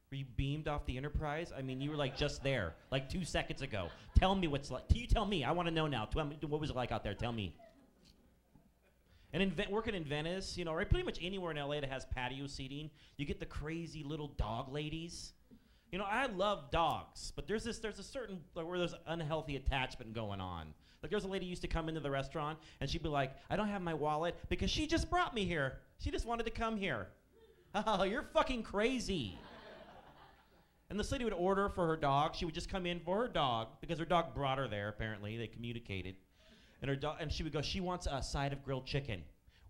Were you beamed off the Enterprise? I mean, you were like just there, like 2 seconds ago. Tell me what's like. You tell me. I want to know now. Tell me, what was it like out there? Tell me. And working in Venice, you know, or pretty much anywhere in LA that has patio seating, you get the crazy little dog ladies. You know, I love dogs, but there's a certain, like, where there's unhealthy attachment going on. Like, there's a lady who used to come into the restaurant, and she'd be like, I don't have my wallet because she just brought me here. She just wanted to come here. Oh, you're fucking crazy. And this lady would order for her dog. She would just come in for her dog because her dog brought her there, apparently. They communicated. And her dog, and she would go, she wants a side of grilled chicken.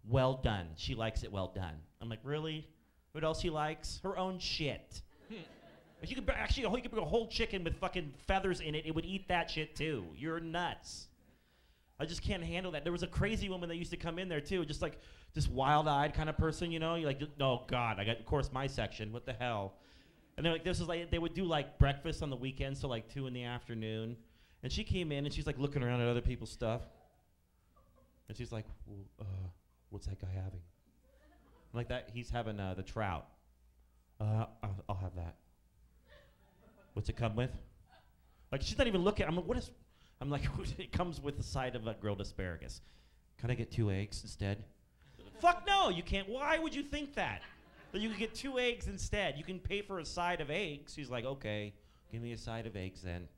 Well done. She likes it well done. I'm like, really? What else she likes? Her own shit. If you could actually, you could bring a whole chicken with fucking feathers in it, it would eat that shit too. You're nuts. I just can't handle that. There was a crazy woman that used to come in there too, just like this wild-eyed kind of person, you know? You're like, oh God, I got, of course, my section. What the hell? And they're like, this is like, they would do like breakfast on the weekends till like 2 in the afternoon. And she came in and she's like looking around at other people's stuff. And she's like, well, what's that guy having? I'm like, that he's having the trout. I'll have that. What's it come with? Like, she's not even looking. I'm like, what is? I'm like, it comes with a side of grilled asparagus. Can I get 2 eggs instead? Fuck no, you can't. Why would you think that? That you could get 2 eggs instead. You can pay for a side of eggs. She's like, okay, give me a side of eggs then.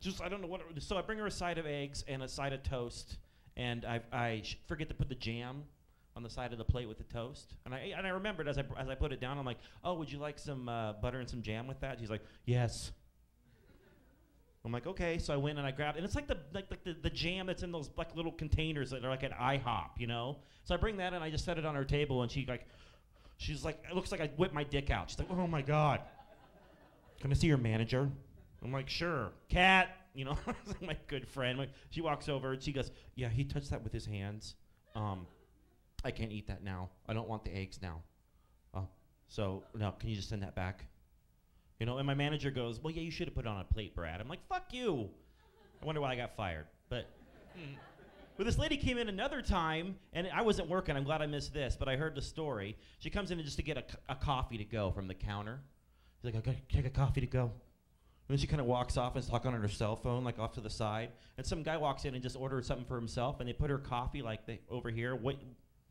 Just, I don't know what. So I bring her a side of eggs and a side of toast, and I forget to put the jam on the side of the plate with the toast. And I remembered as I put it down, I'm like, oh, would you like some butter and some jam with that? She's like, yes. I'm like, okay. So I went and I grabbed, and it's like the jam that's in those like little containers that are like at IHOP, you know. So I bring that and I just set it on her table, and she's like, it looks like I whipped my dick out. She's like, oh my God. Can I see your manager? I'm like, sure. Cat, you know, my good friend. Like, she walks over and she goes, yeah, he touched that with his hands. I can't eat that now. I don't want the eggs now. So, no, can you just send that back? You know, and my manager goes, well, yeah, you should have put it on a plate, Brad. I'm like, fuck you. I wonder why I got fired. But this lady came in another time, and I wasn't working. I'm glad I missed this, but I heard the story. She comes in just to get a coffee to go from the counter. She's like, okay, can I get coffee to go? And then she kind of walks off and is talking on her cell phone, like off to the side. And some guy walks in and just orders something for himself, and they put her coffee like over here,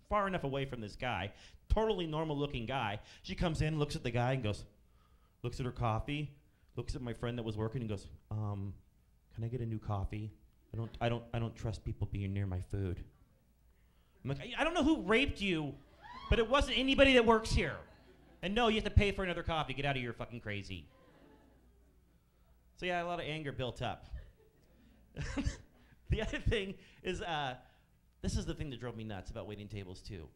far enough away from this guy. Totally normal-looking guy. She comes in, looks at the guy, and goes, looks at her coffee, looks at my friend that was working, and goes, can I get a new coffee? I don't trust people being near my food. I'm like, I don't know who raped you, but it wasn't anybody that works here. And no, you have to pay for another coffee. Get out of here, you're fucking crazy. So yeah, a lot of anger built up. The other thing is, this is the thing that drove me nuts about waiting tables too.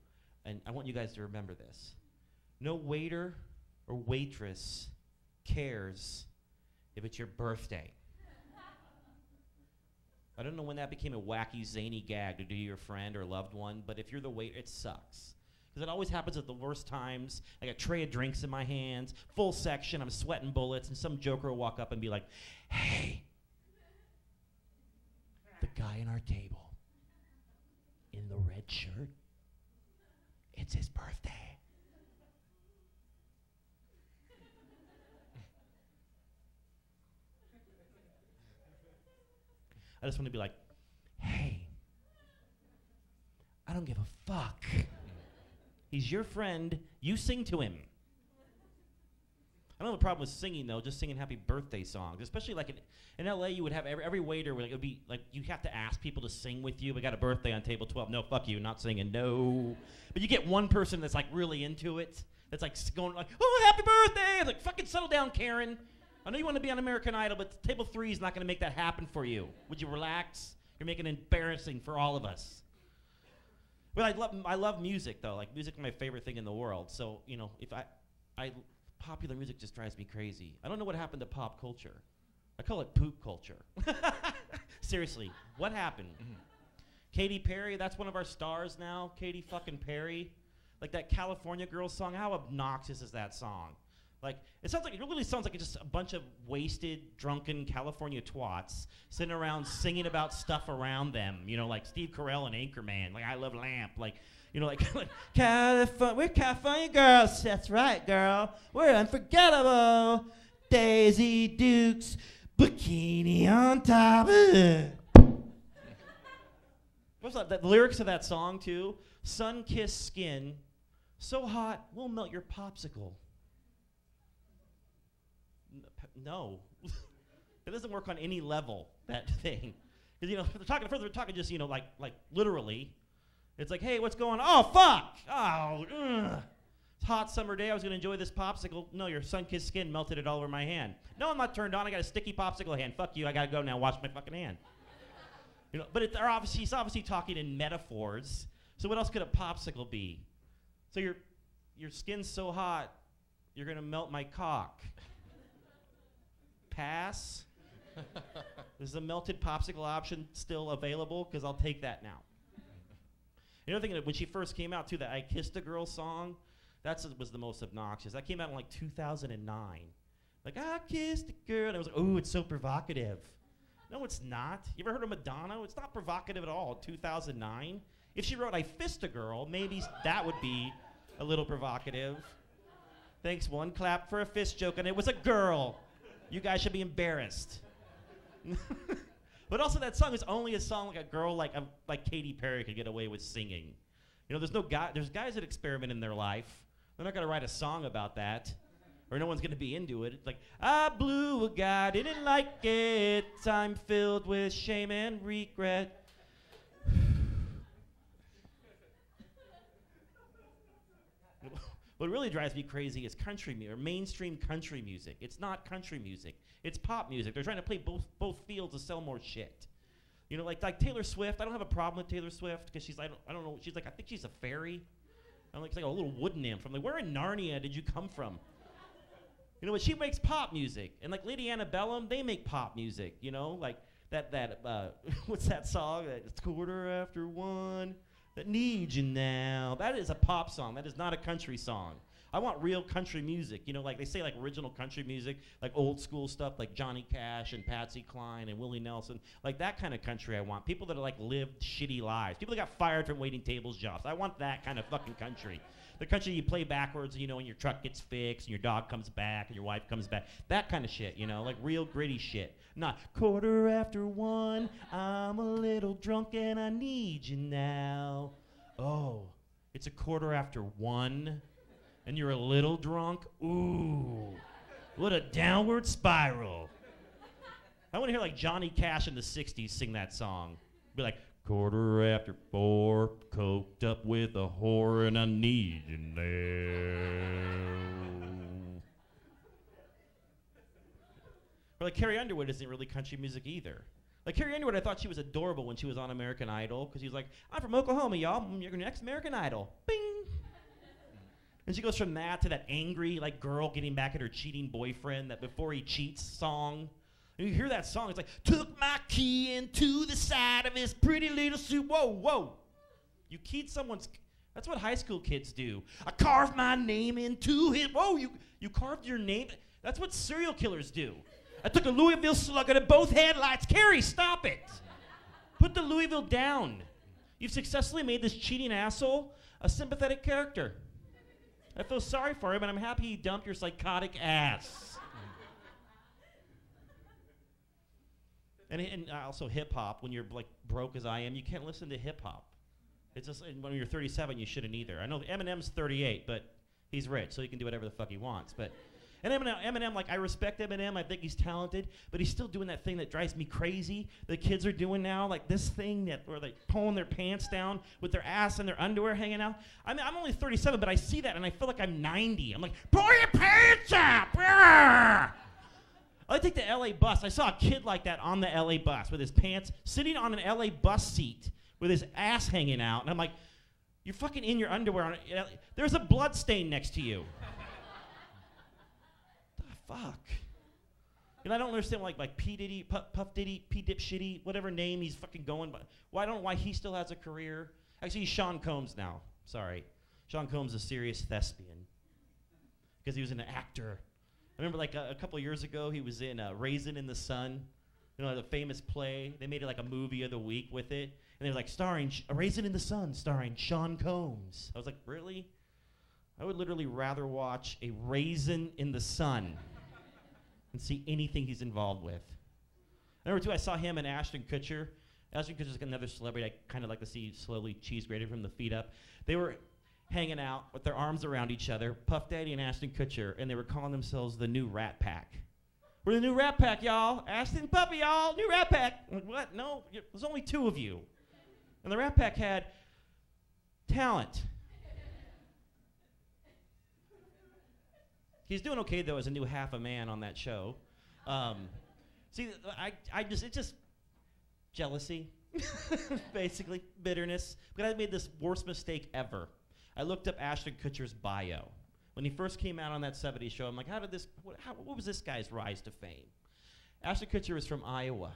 And I want you guys to remember this. No waiter or waitress cares if it's your birthday. I don't know when that became a wacky, zany gag to do to your friend or loved one, but if you're the waiter, it sucks. Because it always happens at the worst times. I got a tray of drinks in my hands, full section, I'm sweating bullets, and some joker will walk up and be like, hey, the guy in our table in the red shirt, it's his birthday. I just want to be like, hey, I don't give a fuck. He's your friend. You sing to him. I don't have a problem with singing, though, just singing happy birthday songs. Especially like in LA, you would have every waiter, like, it would be like you have to ask people to sing with you. We got a birthday on table 12. No, fuck you, not singing, no. But you get one person that's like really into it, that's like going like, oh, happy birthday. I'm like, fucking settle down, Karen. I know you want to be on American Idol, but table 3 is not going to make that happen for you. Would you relax? You're making it embarrassing for all of us. But I love music, though. Like, music is my favorite thing in the world. So, you know, if popular music just drives me crazy. I don't know what happened to pop culture. I call it poop culture. Seriously, what happened? Katy Perry, that's one of our stars now. Katy fucking Perry. Like that California Girls song, how obnoxious is that song? Like, it really sounds like it's just a bunch of wasted, drunken California twats sitting around singing about stuff around them. You know, like Steve Carell and Anchorman, like I Love Lamp, like, you know, like we're California girls. That's right, girl. We're unforgettable. Daisy Dukes, bikini on top. What's that? The lyrics of that song too. Sun-kissed skin, so hot we'll melt your popsicle. No, it doesn't work on any level, that thing. Because, you know, if they're talking just, you know, like literally. It's like, hey, what's going on? Oh, fuck! Oh, ugh. It's a hot summer day. I was going to enjoy this popsicle. No, your sun-kissed skin melted it all over my hand. No, I'm not turned on. I got a sticky popsicle hand. Fuck you. I got to go now. Wash my fucking hand. You know, but he's obviously talking in metaphors. So what else could a popsicle be? So your skin's so hot, you're going to melt my cock. Pass. Is the melted popsicle option still available? Because I'll take that now. You know, thinking when she first came out too, that I Kissed a Girl song, that was the most obnoxious. That came out in like 2009. Like, I kissed a girl, and I was like, oh, it's so provocative. No, it's not. You ever heard of Madonna? It's not provocative at all. 2009. If she wrote I Fist a Girl, maybe that would be a little provocative. Thanks, one clap for a fist joke, and it was a girl. You guys should be embarrassed. But also, that song is only a song like a girl like Katy Perry could get away with singing. You know, there's guys that experiment in their life. They're not gonna write a song about that, or no one's gonna be into it. It's like, I blew a guy, didn't like it. I'm filled with shame and regret. What really drives me crazy is country music, or mainstream country music. It's not country music. It's pop music. They're trying to play both fields to sell more shit. You know, like Taylor Swift. I don't have a problem with Taylor Swift because I don't know. She's like, I think she's a fairy. I'm like, it's like a little wood nymph. I'm like, where in Narnia did you come from? You know, but she makes pop music, and like Lady Antebellum, they make pop music. You know, like that what's that song? It's 1:15. That needs you now. That is a pop song. That is not a country song. I want real country music. You know, like they say, like original country music, like old school stuff, like Johnny Cash and Patsy Cline and Willie Nelson. Like that kind of country I want. People that are like lived shitty lives. People that got fired from waiting tables jobs. I want that kind of fucking country. The country you play backwards, you know, and your truck gets fixed and your dog comes back and your wife comes back. That kind of shit, you know, like real gritty shit. Not 1:15, I'm a little drunk and I need you now. Oh, it's 1:15 and you're a little drunk? Ooh, what a downward spiral. I want to hear like Johnny Cash in the 60s sing that song. Be like, 4:15, coked up with a whore and I need you now. Or like Carrie Underwood isn't really country music either. Like Carrie Underwood, I thought she was adorable when she was on American Idol because she was like, I'm from Oklahoma, y'all. You're your next American Idol. Bing. And she goes from that to that angry like girl getting back at her cheating boyfriend, that before he cheats song. And you hear that song, it's like, took my key into the side of his pretty little suit. Whoa, whoa. You keyed someone's, that's what high school kids do. I carved my name into his, whoa, you carved your name? That's what serial killers do. I took a Louisville Slugger to both headlights. Carrie, stop it. Put the Louisville down. You've successfully made this cheating asshole a sympathetic character. I feel sorry for him, and I'm happy he dumped your psychotic ass. And also hip-hop, when you're like broke as I am, you can't listen to hip-hop. It's just, and when you're 37, you shouldn't either. I know Eminem's 38, but he's rich, so he can do whatever the fuck he wants. But and Eminem, like, I respect Eminem. I think he's talented, but he's still doing that thing that drives me crazy. The kids are doing now, like this thing that where they pulling their pants down with their ass and their underwear hanging out. I mean, I'm only 37, but I see that and I feel like I'm 90. I'm like, pull your pants up! I take the LA bus. I saw a kid like that on the LA bus with his pants sitting on an LA bus seat with his ass hanging out, and I'm like, you're fucking in your underwear. There's a blood stain next to you. The fuck? And I don't understand, like P. Diddy, Puff Diddy, P. Dip Shitty, whatever name he's fucking going by. Well, I don't know why he still has a career. Actually, he's Sean Combs now. Sorry. Sean Combs is a serious thespian because he was an actor. I remember like a couple years ago, he was in Raisin in the Sun, you know, the famous play. They made it like a movie of the week with it. And they were like, starring A Raisin in the Sun, starring Sean Combs. I was like, really? I would literally rather watch A Raisin in the Sun and see anything he's involved with. Number two, I saw him and Ashton Kutcher. Ashton Kutcher's like another celebrity I kind of like to see slowly cheese grated from the feet up. They were hanging out with their arms around each other, Puff Daddy and Ashton Kutcher, and they were calling themselves the new Rat Pack. We're the new Rat Pack, y'all. Ashton Puppy, y'all. New Rat Pack. I'm like, what? No, there's only two of you. And the Rat Pack had talent. He's doing okay, though, as a new half a man on that show. See, it's just jealousy, basically, bitterness. But I made this worst mistake ever. I looked up Ashton Kutcher's bio. When he first came out on that 70s show, I'm like, what was this guy's rise to fame? Ashton Kutcher was from Iowa.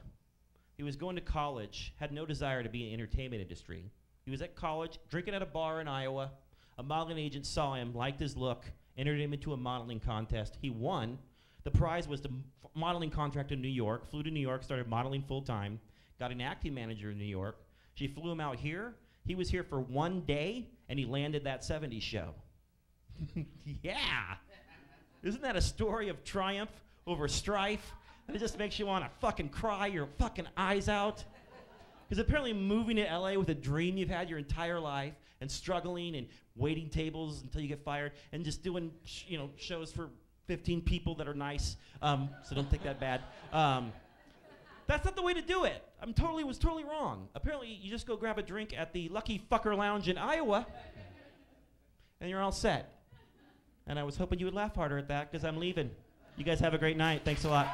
He was going to college, had no desire to be in the entertainment industry. He was at college, drinking at a bar in Iowa. A modeling agent saw him, liked his look, entered him into a modeling contest. He won. The prize was the modeling contract in New York, flew to New York, started modeling full-time, got an acting manager in New York. She flew him out here. He was here for 1 day, and he landed that 70s show. Yeah. Isn't that a story of triumph over strife? And it just makes you want to fucking cry your fucking eyes out. Because apparently moving to LA with a dream you've had your entire life and struggling and waiting tables until you get fired and just doing shows for 15 people that are nice, so don't take that bad. That's not the way to do it. Was totally wrong. Apparently, you just go grab a drink at the Lucky Fucker Lounge in Iowa, and you're all set. And I was hoping you would laugh harder at that, because I'm leaving. You guys have a great night. Thanks a lot.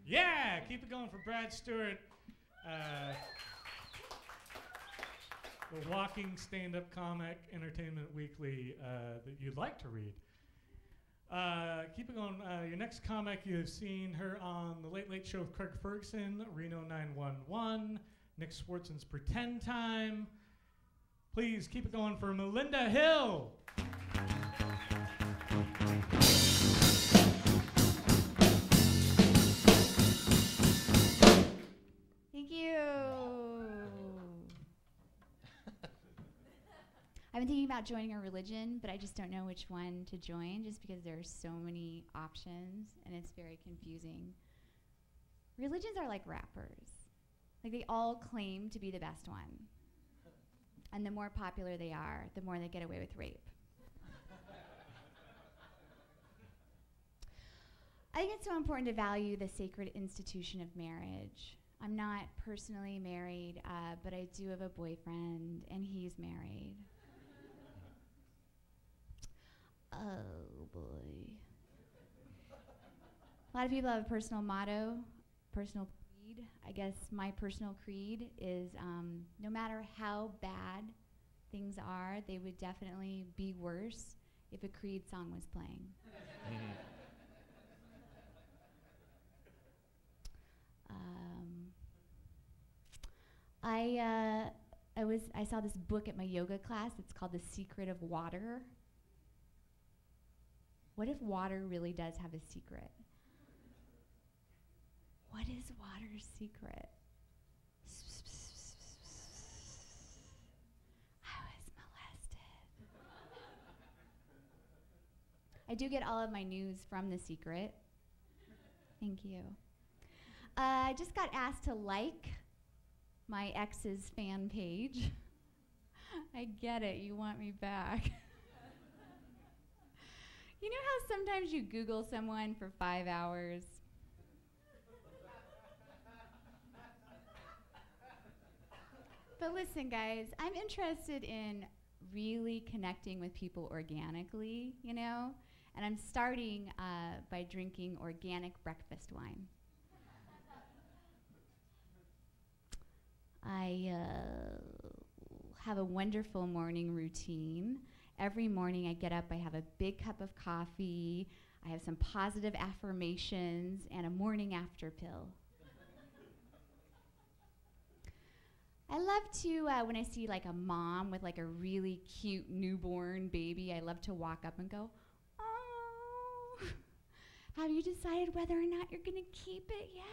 Yeah, keep it going for Brad Stewart. The walking stand-up comic, Entertainment Weekly, that you'd like to read. Keep it going. Your next comic, you've seen her on The Late Late Show with Craig Ferguson, Reno 911, Nick Swartzen's Pretend Time. Please keep it going for Melinda Hill. Thank you. I've been thinking about joining a religion, but I just don't know which one to join just because there are so many options and it's very confusing. Religions are like rappers. Like they all claim to be the best one. And the more popular they are, the more they get away with rape. I think it's so important to value the sacred institution of marriage. I'm not personally married, but I do have a boyfriend, and he's married. Oh, boy. A lot of people have a personal motto, personal creed. I guess my personal creed is no matter how bad things are, they would definitely be worse if a Creed song was playing. I saw this book at my yoga class. It's called The Secret of Water. What if water really does have a secret? What is water's secret? I was molested. I do get all of my news from The Secret. Thank you. I just got asked to like my ex's fan page. I get it, you want me back. You know how sometimes you Google someone for 5 hours? But listen, guys, I'm interested in really connecting with people organically, you know? And I'm starting by drinking organic breakfast wine. I have a wonderful morning routine. Every morning I get up, I have a big cup of coffee, I have some positive affirmations, and a morning after pill. I love to, when I see like a mom with like a really cute newborn baby, I love to walk up and go, "Oh, have you decided whether or not you're gonna keep it yet?"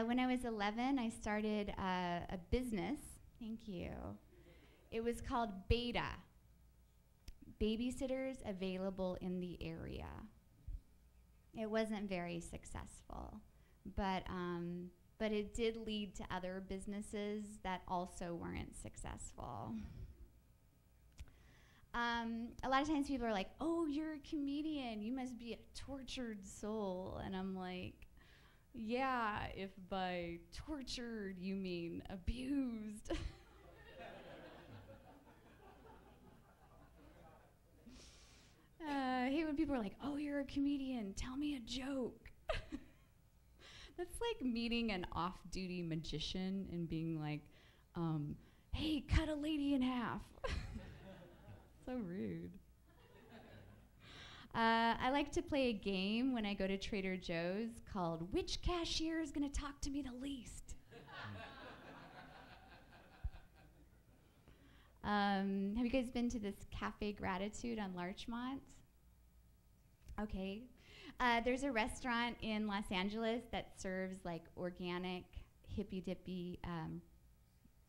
When I was 11, I started a business. Thank you. It was called Beta, Babysitters Available in the Area. It wasn't very successful, but it did lead to other businesses that also weren't successful. A lot of times people are like, "Oh, you're a comedian, you must be a tortured soul." And I'm like, yeah, if by tortured you mean abused. I hate when people are like, "Oh, you're a comedian, tell me a joke." That's like meeting an off-duty magician and being like, "Hey, cut a lady in half." So rude. I like to play a game when I go to Trader Joe's called "Which Cashier is Gonna Talk to Me the Least?" Have you guys been to this Cafe Gratitude on Larchmont? Okay. There's a restaurant in Los Angeles that serves like organic, hippy-dippy,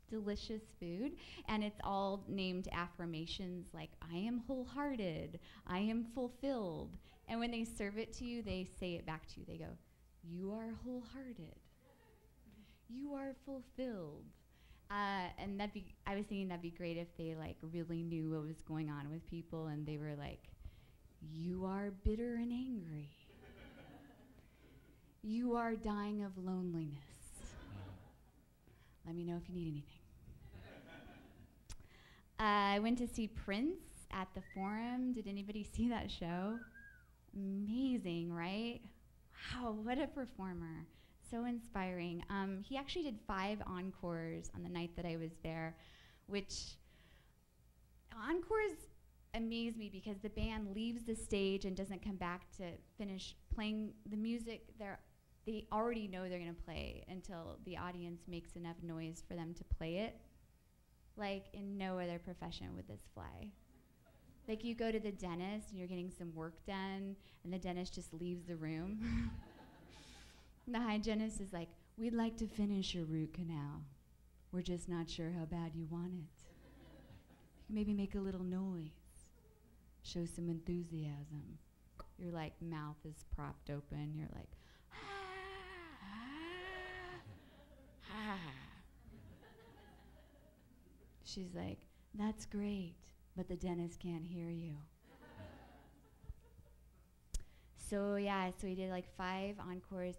delicious food, and it's all named affirmations like, "I am wholehearted," "I am fulfilled," and when they serve it to you, they say it back to you. They go, "You are wholehearted. You are fulfilled." And I was thinking that'd be great if they like really knew what was going on with people, and they were like, "You are bitter and angry. You are dying of loneliness. Let me know if you need anything." I went to see Prince at the Forum. Did anybody see that show? Amazing, right? Wow, what a performer. So inspiring. He actually did 5 encores on the night that I was there, which encores amaze me because the band leaves the stage and doesn't come back to finish playing the music they already know they're going to play until the audience makes enough noise for them to play it. Like, in no other profession would this fly. Like, you go to the dentist and you're getting some work done, and the dentist just leaves the room. And the hygienist is like, "We'd like to finish your root canal. We're just not sure how bad you want it. You can maybe make a little noise. Show some enthusiasm." Your, like, mouth is propped open. You're like, She's like, "That's great, but the dentist can't hear you." So yeah, so he did like 5 encores.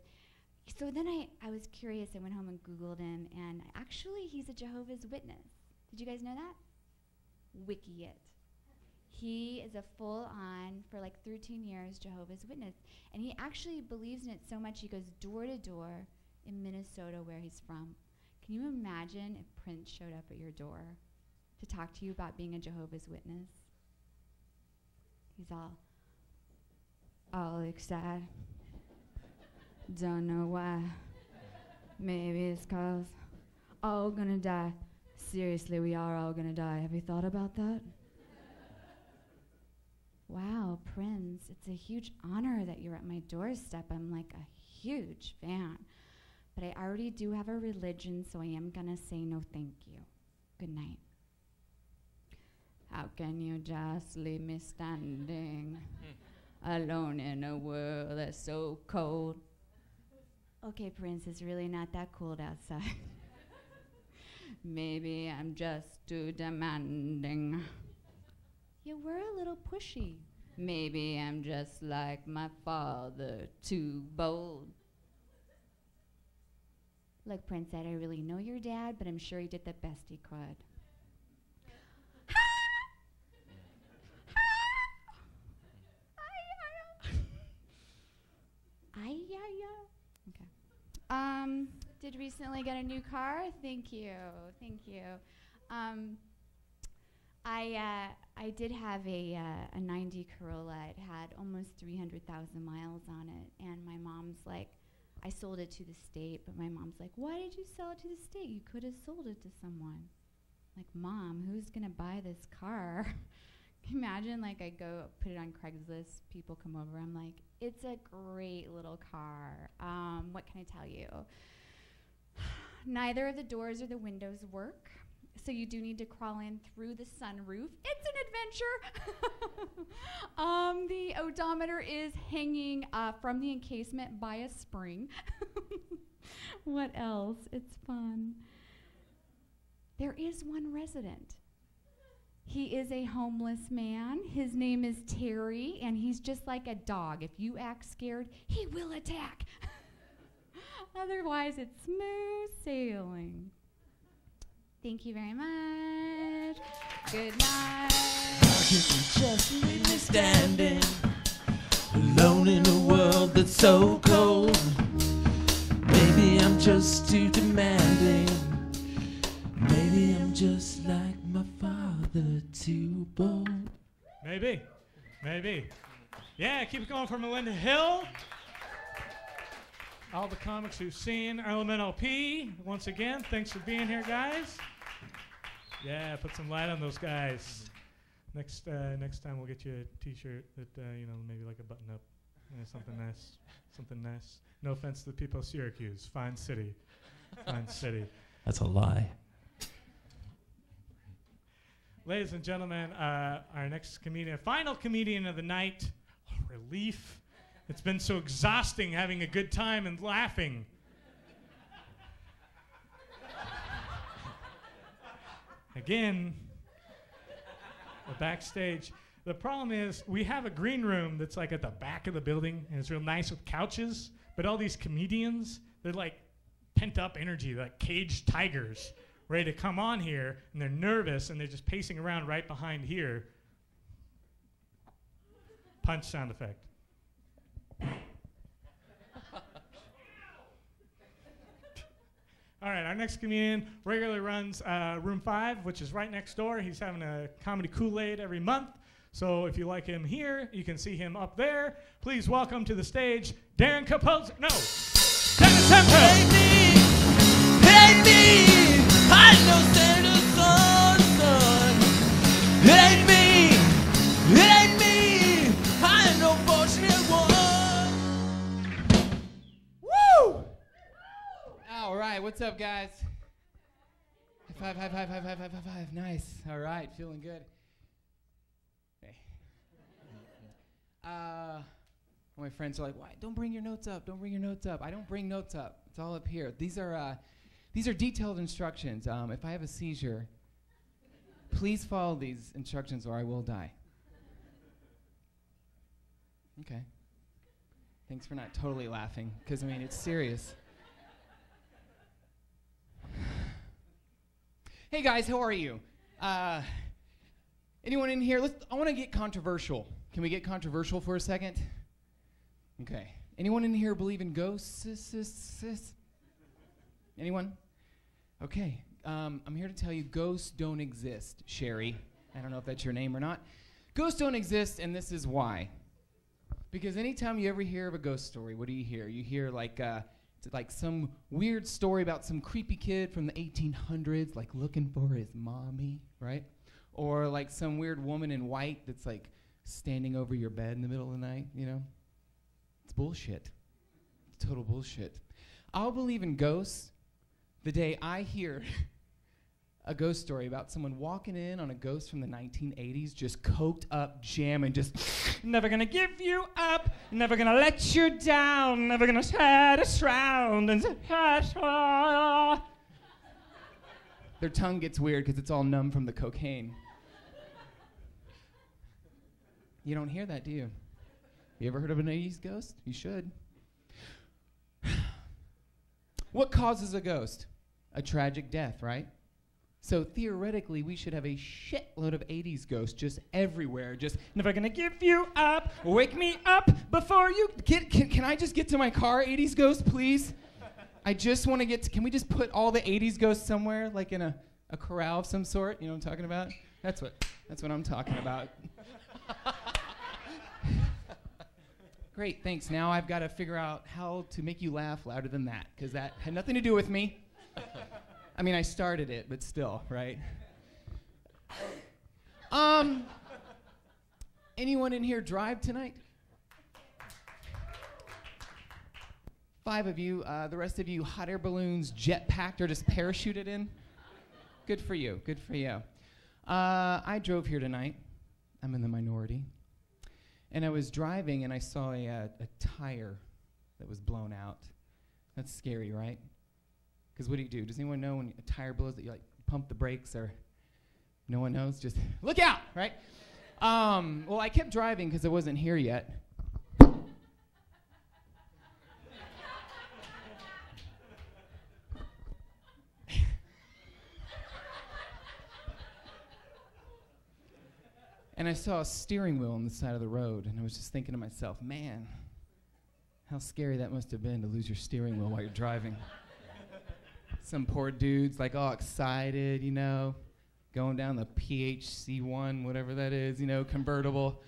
So then I was curious. I went home and Googled him, and actually he's a Jehovah's Witness. Did you guys know that? Wiki it. He is a full-on, for like 13 years, Jehovah's Witness. And he actually believes in it so much, he goes door to door, in Minnesota, where he's from. Can you imagine if Prince showed up at your door to talk to you about being a Jehovah's Witness? He's all excited. Don't know why. Maybe it's 'cause all gonna die. Seriously, we are all gonna die. Have you thought about that? Wow, Prince, it's a huge honor that you're at my doorstep. I'm like a huge fan. But I already do have a religion, so I am gonna say no thank you. Good night. How can you just leave me standing alone in a world that's so cold? Okay, Prince, it's really not that cold outside. Maybe I'm just too demanding. You were a little pushy. Maybe I'm just like my father, too bold. Look, Prince said, I really know your dad, but I'm sure he did the best he could. Okay. Did recently get a new car. Thank you. I did have a 90 Corolla. It had almost 300,000 miles on it, and my mom's like, I sold it to the state, but my mom's like, why did you sell it to the state? You could have sold it to someone. Like, Mom, who's gonna buy this car? Imagine, like, I go put it on Craigslist, people come over, I'm like, it's a great little car. What can I tell you? Neither of the doors or the windows work, so you do need to crawl in through the sunroof. It's an adventure. The odometer is hanging from the encasement by a spring. What else? It's fun. There is one resident. He is a homeless man. His name is Terry, and he's just like a dog. If you act scared, he will attack. Otherwise, it's smooth sailing. Thank you very much. Good night. Just leave me standing alone in a world that's so cold. Maybe I'm just too demanding. Maybe I'm just like my father, too bold. Maybe. Yeah, keep it going for Melinda Hill. All the comics who've seen Elemental P, once again, thanks for being here, guys. Yeah, put some light on those guys. Next time we'll get you a T-shirt that maybe like a button-up, something nice. No offense to the people of Syracuse, fine city. That's a lie. Ladies and gentlemen, our next comedian, final comedian of the night, relief. It's been so exhausting having a good time and laughing. Again, the backstage. The problem is we have a green room that's like at the back of the building, and it's real nice with couches, but all these comedians, they're like pent up energy, like caged tigers, ready to come on here, and they're nervous, and they're just pacing around right behind here. Punch sound effect. All right, our next comedian regularly runs Room 5, which is right next door. He's having a comedy Kool-Aid every month. So if you like him here, you can see him up there. Please welcome to the stage, DARREN KAPOZZI. No, Dennis HEMPHILL. Hate me, I know Santa's son. Hate me, I know fortunate one. Woo! All right, what's up, guys? High five. Nice. All right, feeling good. Okay. My friends are like, "Why? Don't bring your notes up. I don't bring notes up. It's all up here. These are detailed instructions. If I have a seizure, please follow these instructions or I will die." Okay. Thanks for not totally laughing, because I mean it's serious. Hey guys, how are you? Anyone in here? I want to get controversial. Can we get controversial for a second? Okay. Anyone in here believe in ghosts? Anyone? Okay. I'm here to tell you ghosts don't exist, Sherry. I don't know if that's your name or not. Ghosts don't exist, and this is why. Because anytime you ever hear of a ghost story, what do you hear? You hear like some weird story about some creepy kid from the 1800s, like looking for his mommy, right? Or like some weird woman in white that's like standing over your bed in the middle of the night, you know? It's bullshit. It's total bullshit. I'll believe in ghosts the day I hear a ghost story about someone walking in on a ghost from the 1980s, just coked up, jamming, just never gonna give you up, never gonna let you down, never gonna set us round and their tongue gets weird because it's all numb from the cocaine. You don't hear that, do you? You ever heard of an 80s ghost? You should. What causes a ghost? A tragic death, right? So theoretically, we should have a shitload of 80s ghosts just everywhere, just never gonna give you up, wake me up before you get, can I just get to my car, 80s ghosts, please? I just want to get to, can we just put all the 80s ghosts somewhere, like in a corral of some sort? You know what I'm talking about? That's what I'm talking about. Great, thanks. Now I've got to figure out how to make you laugh louder than that, because that had nothing to do with me. I mean, I started it, but still, right? Anyone in here drive tonight? 5 of you. The rest of you, hot air balloons, jet-packed, or just parachuted in? Good for you. Good for you. I drove here tonight. I'm in the minority. And I was driving, and I saw a tire that was blown out. That's scary, right? Because what do? Does anyone know when a tire blows that you like pump the brakes, or no one knows? Just look out, right? Well, I kept driving because I wasn't here yet. And I saw a steering wheel on the side of the road, and I was just thinking to myself, man, how scary that must have been to lose your steering wheel while you're driving. Some poor dude's like all excited, you know, going down the PHC1, whatever that is, you know, convertible.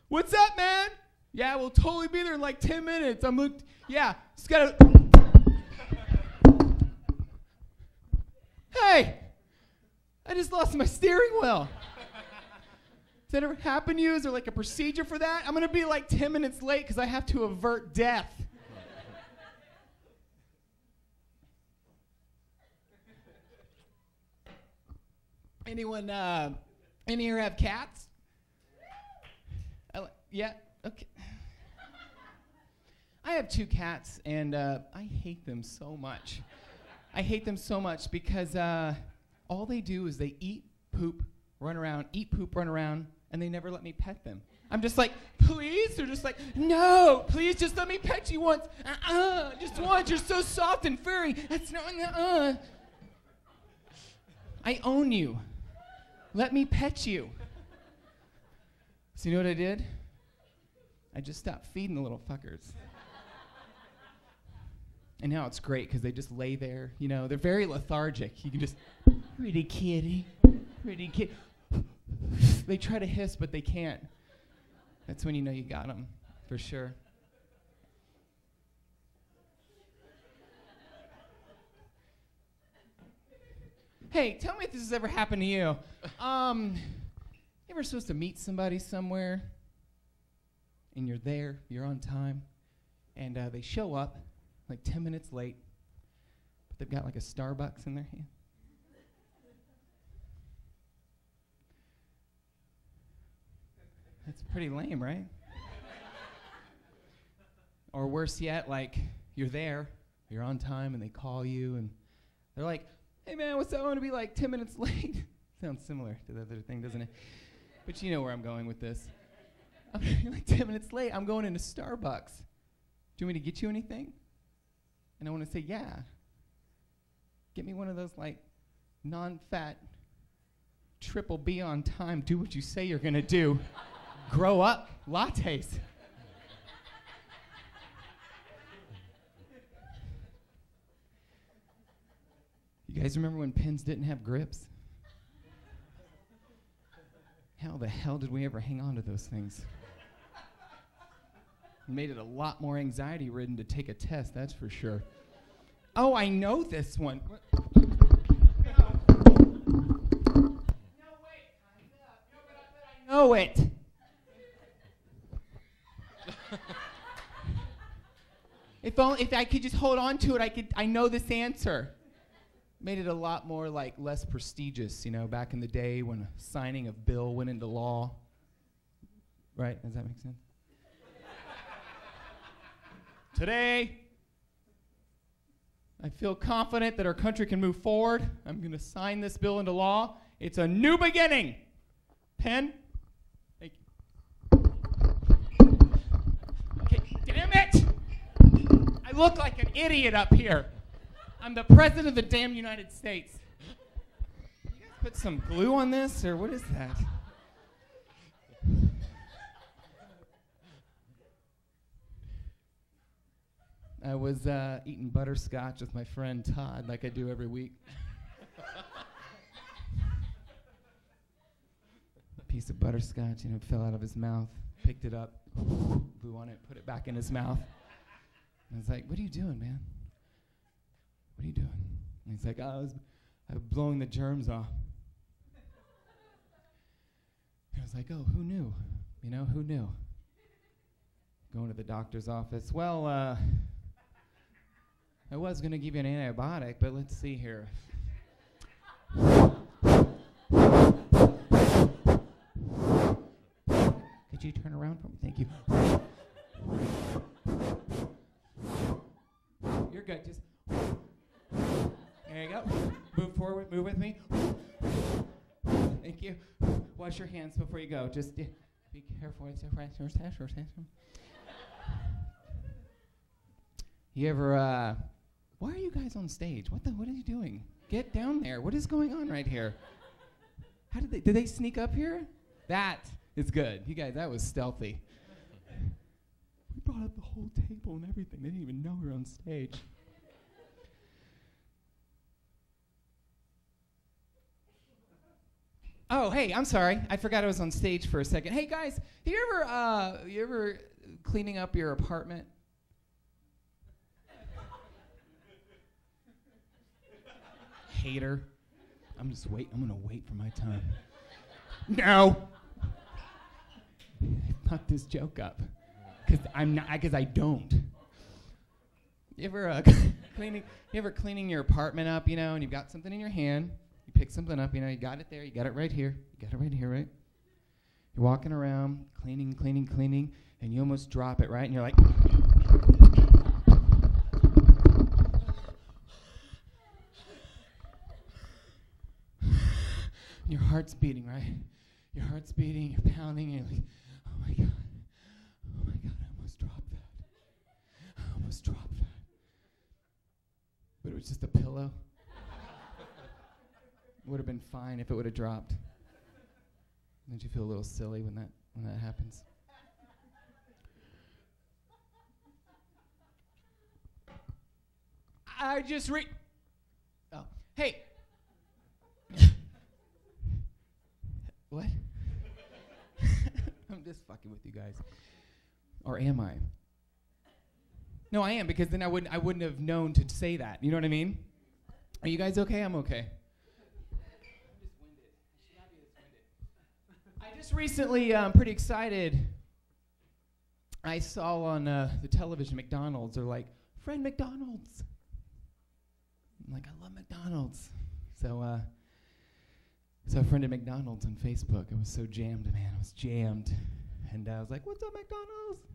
What's up, man? Yeah, we'll totally be there in like 10 minutes. Yeah, just gotta. Hey, I just lost my steering wheel. Does that ever happen to you? Is there like a procedure for that? I'm gonna be like 10 minutes late because I have to avert death. Anyone in here have cats? Yeah, okay. I have 2 cats, and I hate them so much. I hate them so much because all they do is they eat, poop, run around, eat, poop, run around, and they never let me pet them. I'm just like, please? They're just like, no, please just let me pet you once. Just once, you're so soft and furry. That's not, I own you. Let me pet you. So you know what I did? I just stopped feeding the little fuckers. And now it's great because they just lay there, you know, they're very lethargic. You can just, pretty kitty, pretty kitty. They try to hiss, but they can't. That's when you know you got them, for sure. Hey, tell me if this has ever happened to you. You ever supposed to meet somebody somewhere, and you're there, you're on time, and they show up like 10 minutes late, but they've got like a Starbucks in their hand? That's pretty lame, right? Or worse yet, like you're there, you're on time, and they call you, and they're like, hey man, what's up? I want to be like 10 minutes late. Sounds similar to the other thing, doesn't it? But you know where I'm going with this. I'm like 10 minutes late. I'm going into Starbucks. Do you want me to get you anything? And I want to say, yeah. Get me one of those like non-fat, triple B on time, do what you say you're going to do. Grow up lattes. You guys remember when pens didn't have grips? How the hell did we ever hang on to those things? It made it a lot more anxiety-ridden to take a test, that's for sure. Oh, I know this one. I know it. If I could just hold on to it, I know this answer. Made it a lot more like less prestigious, you know, back in the day when signing a bill went into law. Right? Does that make sense? Today, I feel confident that our country can move forward. I'm going to sign this bill into law. It's a new beginning. Pen? Thank you. Okay, damn it! I look like an idiot up here. I'm the president of the damn United States. You guys put some glue on this, or what is that? I was eating butterscotch with my friend Todd, like I do every week. A piece of butterscotch, you know, fell out of his mouth. Picked it up, blew on it, put it back in his mouth. And I was like, "What are you doing, man? What are you doing?" And he's like, I was blowing the germs off. And I was like, "Oh, who knew? You know, who knew?" Going to the doctor's office. Well, I was going to give you an antibiotic, but let's see here. Could you turn around for me? Thank you. You're good. Just there you go. Move forward. Move with me. Thank you. Wash your hands before you go. Just be careful. You ever? Why are you guys on stage? What are you doing? Get down there. What is going on right here? How did they sneak up here? That is good. You guys, that was stealthy. We brought up the whole table and everything. They didn't even know we were on stage. Oh, hey, I'm sorry. I forgot I was on stage for a second. Hey, guys, you ever cleaning up your apartment? Hater. I'm gonna wait for my time. No. I fucked this joke up. Because I don't. You ever cleaning your apartment up, you know, and you've got something in your hand, you pick something up, you know, you got it there, you got it right here, right? You're walking around, cleaning, and you almost drop it, right? And you're like, your heart's beating, right? Your heart's beating, you're pounding, and you're like, oh my God, I almost dropped that. But it was just a pillow. Would have been fine if it would have dropped. Don't you feel a little silly when that happens? Oh, hey. What? I'm just fucking with you guys. Or am I? No, I am, because then I wouldn't have known to say that. You know what I mean? Are you guys okay? I'm okay. I'm just winded. I should not be this winded. I just recently, pretty excited, I saw on the television McDonald's. They're like, "Friend McDonald's." I'm like, I love McDonald's. So I friended McDonald's on Facebook. I was so jammed, man. I was jammed. And I was like, "What's up, McDonald's?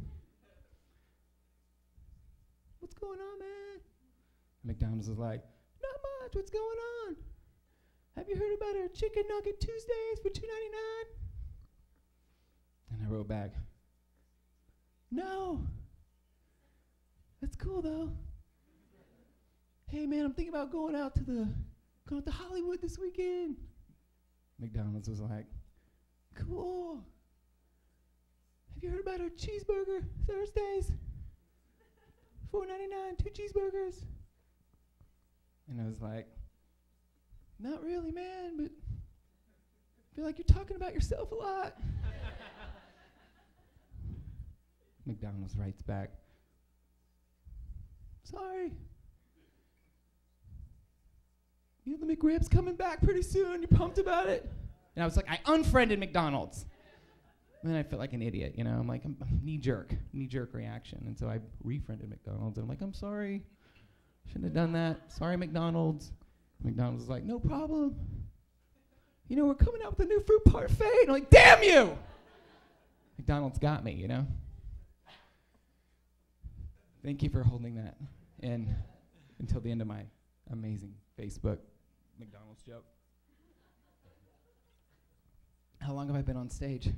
What's going on, man?" McDonald's was like, "Not much. What's going on? Have you heard about our Chicken Nugget Tuesdays for $2.99? And I wrote back, "No. That's cool, though. Hey, man, I'm thinking about going to Hollywood this weekend." McDonald's was like, "Cool. Have you heard about our cheeseburger Thursdays? $4.99, 2 cheeseburgers." And I was like, Not really, man, but I feel like you're talking about yourself a lot. McDonald's writes back, sorry. You know the McRib's coming back pretty soon. You pumped about it? And I was like, I unfriended McDonald's. And then I felt like an idiot, you know. I'm like, I'm knee-jerk reaction. And so I refriended McDonald's. And I'm like, I'm sorry. Shouldn't have done that. Sorry, McDonald's. McDonald's was like, no problem. You know, we're coming out with a new fruit parfait. And I'm like, damn you! McDonald's got me, you know. Thank you for holding that in until the end of my amazing Facebook McDonald's joke. How long have I been on stage?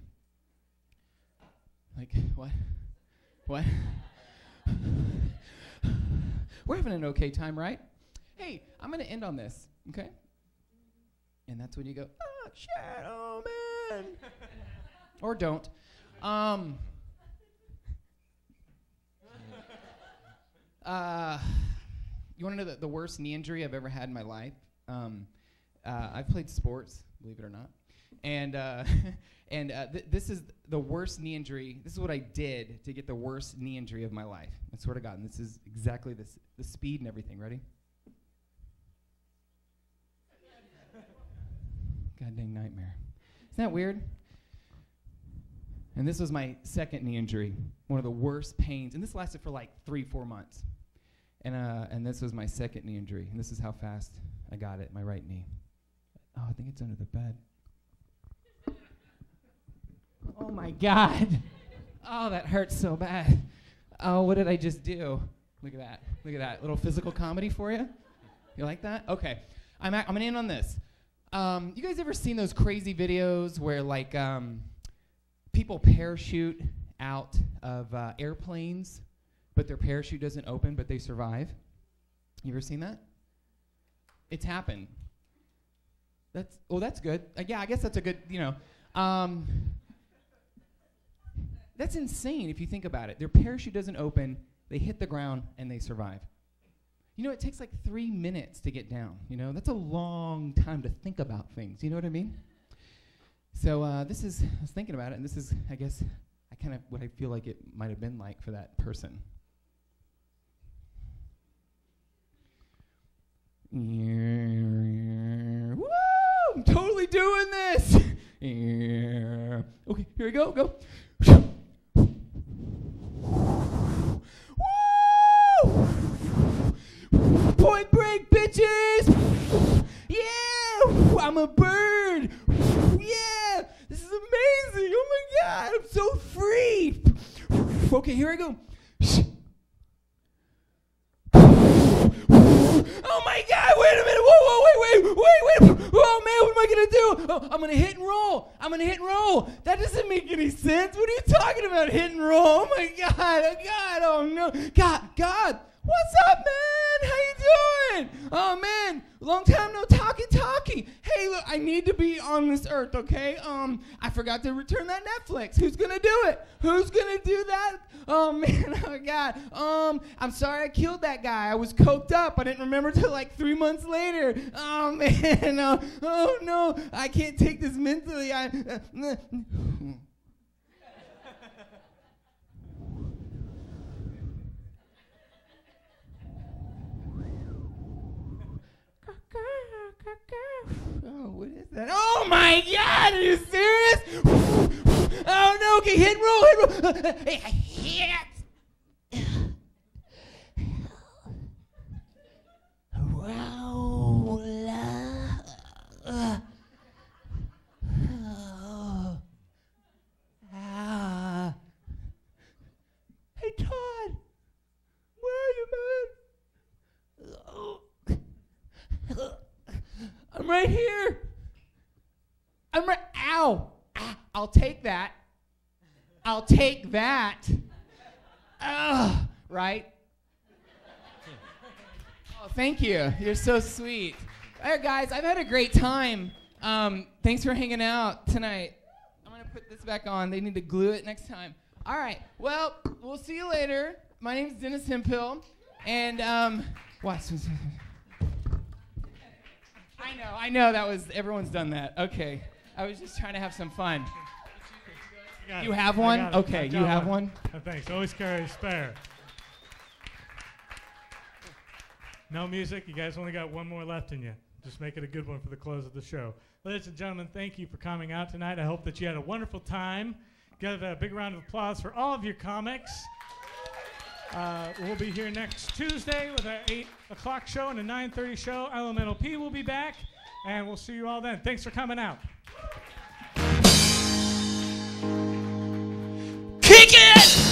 Like, what? What? We're having an okay time, right? Hey, I'm going to end on this, okay? And that's when you go, oh, Shadow Man. Or don't. You want to know the worst knee injury I've ever had in my life? I've played sports, believe it or not. And this is the worst knee injury. This is what I did to get the worst knee injury of my life. I swear to God, and this is exactly this, the speed and everything. Ready? God dang nightmare. Isn't that weird? And this was my second knee injury, one of the worst pains. And this lasted for like 3-4 months. And this was my second knee injury. And this is how fast I got it, my right knee. Oh, I think it's under the bed. Oh, my God. Oh, that hurts so bad. Oh, what did I just do? Look at that. Look at that. Little physical comedy for you? You like that? Okay. I'm going to end on this. You guys ever seen those crazy videos where, like, people parachute out of airplanes, but their parachute doesn't open, but they survive? You ever seen that? It's happened. That's good. Yeah, I guess that's a good, you know. That's insane if you think about it. Their parachute doesn't open, they hit the ground, and they survive. You know, it takes like 3 minutes to get down, you know? That's a long time to think about things, you know what I mean? So I was thinking about it, and this is, I guess, what I feel like it might have been like for that person. Woo! I'm totally doing this! Okay, here we go, go. Woo! Point break, bitches! Yeah! I'm a bird! Yeah! This is amazing! Oh my God! I'm so free! Okay, here I go. Oh my God! Wait a minute! Whoa! Wait! Oh man! What am I gonna do? Oh, I'm gonna hit and roll! I'm gonna hit and roll! That doesn't make any sense! What are you talking about? Hit and roll? Oh my God! Oh God! Oh no! God! What's up, man? How you doing? Oh man, long time no talkie. Hey, look, I need to be on this earth, okay? I forgot to return that Netflix. Who's gonna do it? Who's gonna do that? Oh man, oh God. I'm sorry I killed that guy. I was coked up. I didn't remember till like 3 months later. Oh man, oh no, I can't take this mentally. Oh, what is that? Oh my God, are you serious? Oh no, okay, hit and roll. Hit. Hey Todd, where are you, man? I'm right here. Ow. I'll take that. Right? Oh, thank you. You're so sweet. All right, guys, I've had a great time. Thanks for hanging out tonight. I'm going to put this back on. They need to glue it next time. All right. Well, we'll see you later. My name's Dennis HEMPHILL. And, what? I know that was, everyone's done that. Okay. I was just trying to have some fun. You have one? Okay, you have one? Thanks. Always carry a spare. No music. You guys only got one more left in you. Just make it a good one for the close of the show. Ladies and gentlemen, thank you for coming out tonight. I hope that you had a wonderful time. Give a big round of applause for all of your comics. We'll be here next Tuesday with our 8 o'clock show and a 9:30 show. Elemental P will be back, and we'll see you all then. Thanks for coming out. Kick it!